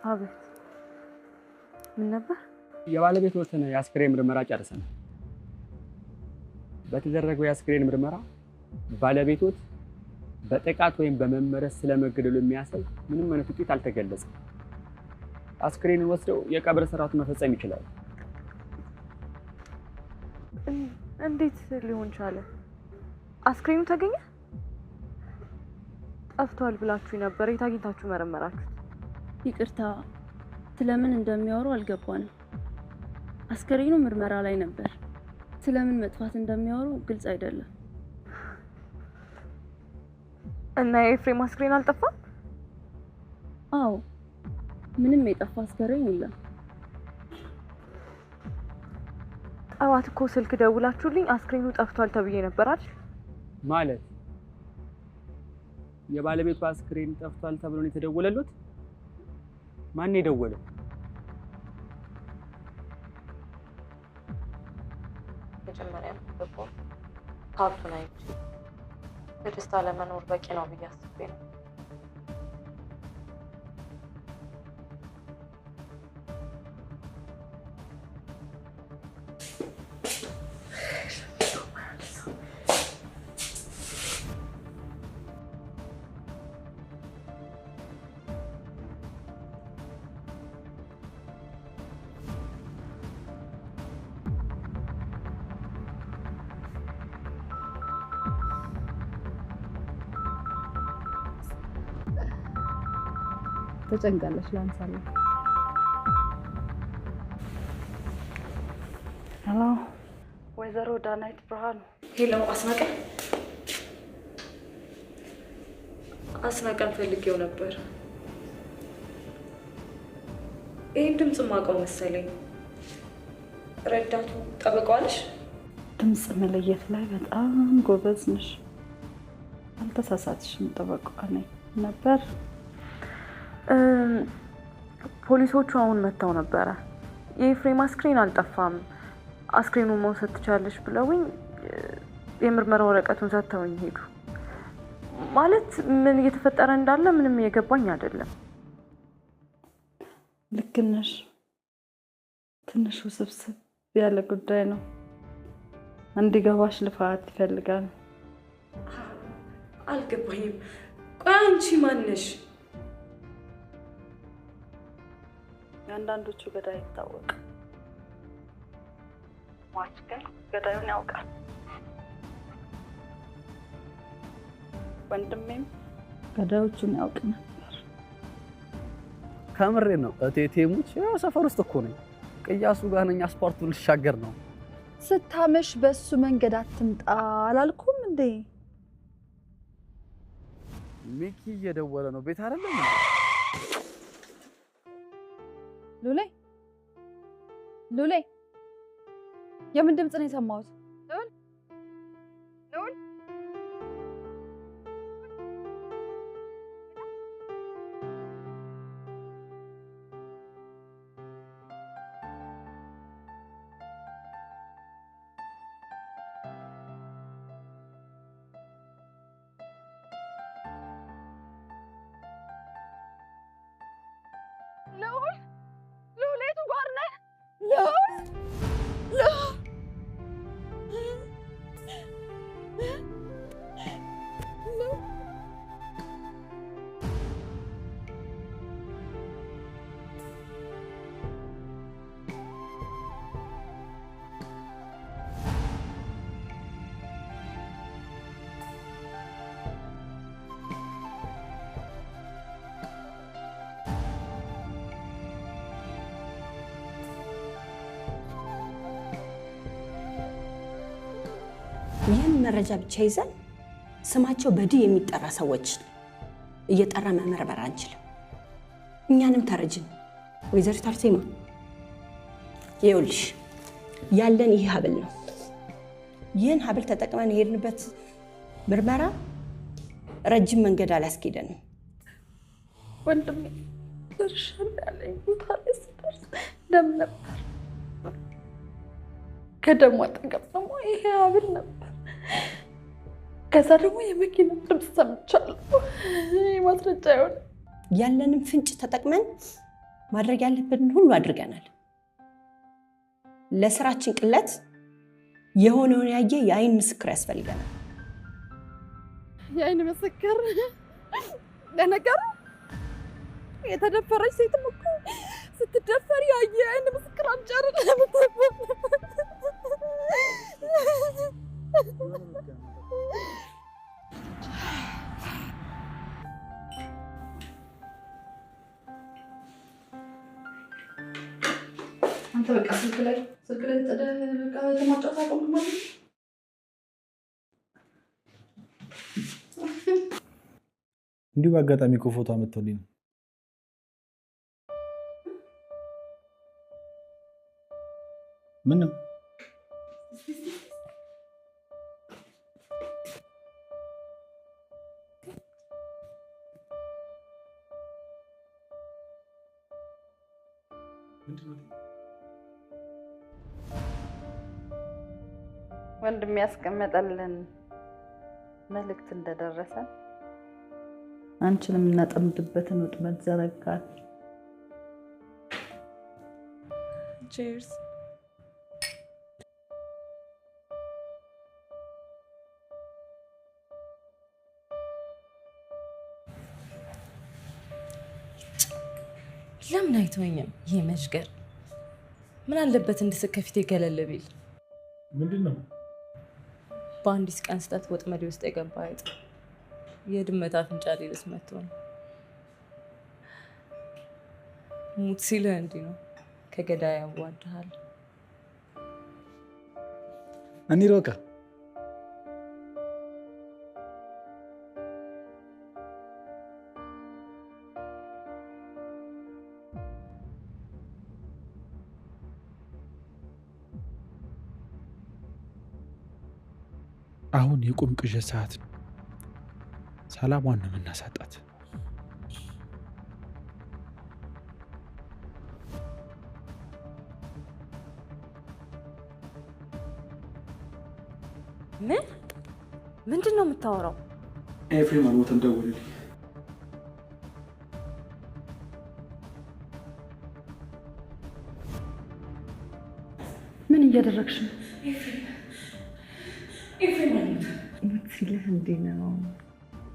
አቤት። ምን ነበር? የባለቤቶትን የአስክሬን ምርመራ ጨርሰናል። በተደረገው የአስክሬን ምርመራ ባለቤቶት በጥቃት ወይም በመመረዝ ስለመገደሉ የሚያሳይ ምንም አይነት ውጤት አልተገለጸም። አስክሬኑን ወስደው የቀብር ስርዓቱን መፈጸም ይችላሉ። እንዴት ሊሆን ቻለ? አስክሬኑ ተገኘ? ጠፍቷል ብላችሁ ነበር። የት አግኝታችሁ መረመራችሁት? ይቅርታ፣ ስለምን እንደሚያወሩ አልገባንም። አስከሬኑ ምርመራ ላይ ነበር። ስለምን መጥፋት እንደሚያወሩ ግልጽ አይደለም። እና የኤፍሬም አስክሬን አልጠፋም? አዎ፣ ምንም የጠፋ አስከሬን የለም። ጠዋት እኮ ስልክ ደውላችሁልኝ አስክሬኑ ጠፍቷል ተብዬ ነበር አይደል? ማለት የባለቤቱ አስክሬን ጠፍቷል ተብሎ ነው የተደወለሉት? ማን የደወለው? መጀመሪያ ገቦ ሀብቱን አይቼ በደስታ ለመኖር በቂ ነው ብዬ አስቤ ነው። ተጨንቃለች ላንሳለሁ። ሄሎ ወይዘሮ ዳናይት ብርሃኑ። ሄሎ አስናቀ። አስናቀን ፈልጌው ነበር። ይህን ድምፅ ማውቀው መሰለኝ። ረዳቱ ጠበቀዋለሽ? ድምፅ መለየት ላይ በጣም ጎበዝ ነሽ። አልተሳሳትሽም። ጠበቃ ነኝ ነበር። ፖሊሶቹ አሁን መጥተው ነበረ። የኤፍሬም አስክሬን አልጠፋም፣ አስክሬኑን መውሰድ ትቻለሽ ብለውኝ የምርመራ ወረቀቱን ሰጥተውኝ ሄዱ። ማለት ምን እየተፈጠረ እንዳለ ምንም የገባኝ አይደለም። ልክ ነሽ። ትንሽ ውስብስብ ያለ ጉዳይ ነው። እንዲገባሽ ልፋት ይፈልጋል። አልገባኝም። ቆይ አንቺ ማን ነሽ? የአንዳንዶቹ ገዳይ ይታወቃል። ሟች ግን ገዳዩን ያውቃል። ወንድሜም ገዳዮቹን ያውቅ ነበር። ከምሬ ነው እቴቴ ሙች። ያው ሰፈር ውስጥ እኮ ነኝ። ቅያሱ ጋር ነኝ። አስፓልቱን ልሻገር ነው። ስታመሽ በሱ መንገድ አትምጣ አላልኩም እንዴ? ሚኪ እየደወለ ነው። ቤት አይደለም ሉሌ ሉሌ፣ የምን ድምፅ ነው የሰማሁት? ሉል ሉል ይህን መረጃ ብቻ ይዘን ስማቸው በዲ የሚጠራ ሰዎች እየጠራ መመርመር አንችልም። እኛንም ተረጅን። ወይዘሪት አርሴማ ይኸውልሽ ያለን ይህ ሀብል ነው። ይህን ሀብል ተጠቅመን የሄድንበት ምርመራ ረጅም መንገድ አላስኬደንም። ወንድሜ ደርሻለሁ ያለኝ ቦታ ላይ ስደርስ ደም ነበር። ከደሙ አጠገብ ደግሞ ይሄ ሀብል ነበር። ከዛ ደግሞ የመኪና ድምፅ ሰምቻለሁ። ማስረጃ ይሆን ያለንም ፍንጭ ተጠቅመን ማድረግ ያለብንን ሁሉ አድርገናል። ለስራችን ቅለት የሆነውን ያየ የአይን ምስክር ያስፈልገናል። የአይን ምስክር? ለነገሩ የተደፈረች ሴትም እኮ ስትደፈር ያየ የአይን ምስክር አምጫር አንተ በቃ ስልክ ላይ በቃ ለማጫወት አቆም ማለት ነው። እንዲሁ በአጋጣሚ እኮ ፎቶ አመጣልኝ ነው። ምን ነው? ወንድም ያስቀመጠልን መልእክት እንደደረሰ አንቺንም እናጠምድበትን ወጥመድ ዘረጋል። ቺርስ። ለምን አይተወኝም? ይሄ መሽገር ምን አለበት እንድስቅ ከፊቴ ገለል ቢል። ምንድን ነው? በአንዲት ቀን ስህተት ወጥመዴ ውስጥ የገባ አይጥ የድመት አፍንጫ ሊልስ መጥቶ ነው። ሙት ሲልህ እንዲህ ነው፣ ከገዳይ ያዋድሃል። እንሂድ በቃ። አሁን የቁም ቅዠት ሰዓት ነው። ሰላሟን ነው የምናሳጣት። ምንድን ነው የምታወራው? ኤፍሬም አልሞተም፣ ደውልልኝ። ምን እያደረግሽ ነው? ኤፍሬም ሙት ሲልህ እንዲህ ነው፣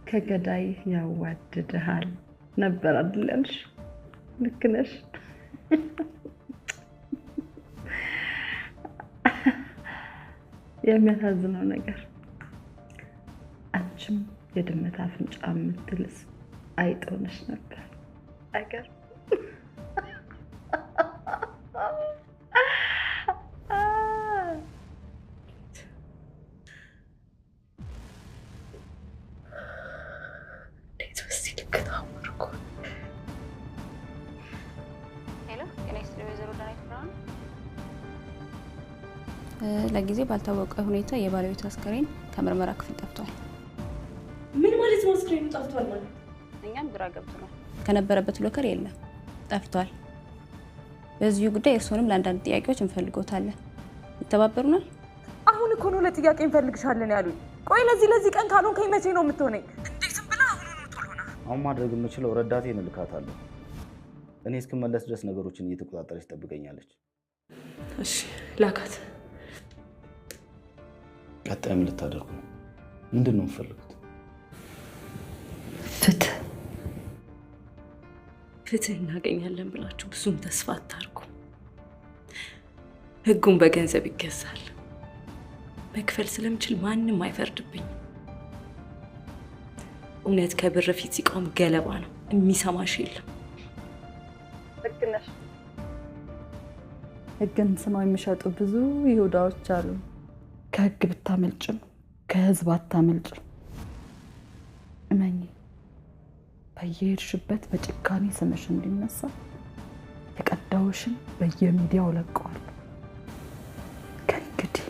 ከገዳይ ያዋድድሃል ነበር አይደል ያልሽ? ልክ ነሽ። የሚያሳዝነው ነገር አንቺም የድመት አፍንጫ የምትልስ አይጥ ሆነሽ ነበር። አይገር ለጊዜ ባልታወቀ ሁኔታ የባለቤቱ አስከሬን ከምርመራ ክፍል ጠፍቷል። ምን ማለት ነው? አስከሬኑ ጠፍቷል ማለት? እኛም ግራ ገብቶናል። ከነበረበት ሎከር የለም፣ ጠፍቷል። በዚሁ ጉዳይ እርሶንም ለአንዳንድ ጥያቄዎች እንፈልጎታለን። ይተባበሩናል? አሁን እኮ ነው ለጥያቄ እንፈልግሻለን ያሉኝ። ቆይ ለዚህ ቀን ካልሆንከኝ መቼ ነው የምትሆነኝ? እንዴትም ብላ አሁኑኑ ቶሎና። አሁን ማድረግ የምችለው ረዳቴን እልካታለሁ። እኔ እስክመለስ ድረስ ነገሮችን እየተቆጣጠረች ትጠብቀኛለች። እሺ ላካት። ቀጣይ ምን ልታደርጉ ነው? ምንድን ነው የምትፈልጉት? ፍትህ እናገኛለን ብላችሁ ብዙም ተስፋ አታርጉ። ህጉን በገንዘብ ይገዛል። መክፈል ስለምችል ማንም አይፈርድብኝ። እውነት ከብር ፊት ሲቆም ገለባ ነው፣ የሚሰማሽ የለም። ልክ ነሽ። ህግን ስማው የሚሸጡ ብዙ ይሁዳዎች አሉ። ከህግ ብታመልጭም ከህዝብ አታመልጭም። እመኚ፣ በየሄድሽበት በጭካኔ ስምሽ እንዲነሳ የቀዳውሽን በየሚዲያው ለቀዋል። ከእንግዲህ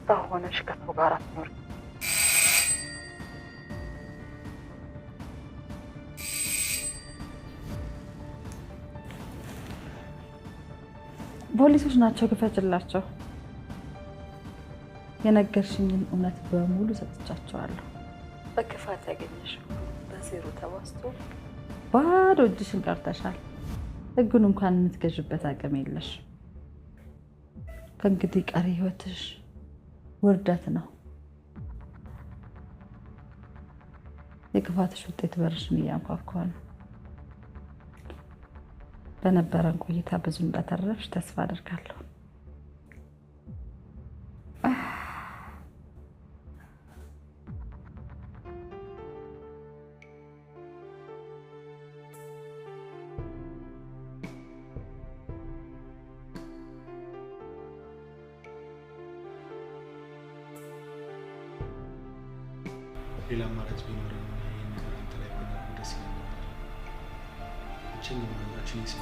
ሰው ሆነሽ ከሰው ጋር አትኖሪ። ፖሊሶች ናቸው፣ ክፈችላቸው። የነገርሽኝን እውነት በሙሉ ሰጥቻቸዋለሁ። በክፋት ያገኘሽው በዜሮ ተባዝቶ ባዶ እጅሽን ቀርተሻል። ህጉን እንኳን የምትገዥበት አቅም የለሽ። ከእንግዲህ ቀሪ ህይወትሽ ውርደት ነው። የክፋትሽ ውጤት በርሽን እያንኳኳ ነው። በነበረን ቆይታ ብዙ እንዳተረፍሽ ተስፋ አደርጋለሁ። ሌላ አማራጭ ቢኖረን ይህን ነገር አንተ ላይ ብናደርግ ደስ ይለኛል። ብቸኛው አማራጫችን ይህ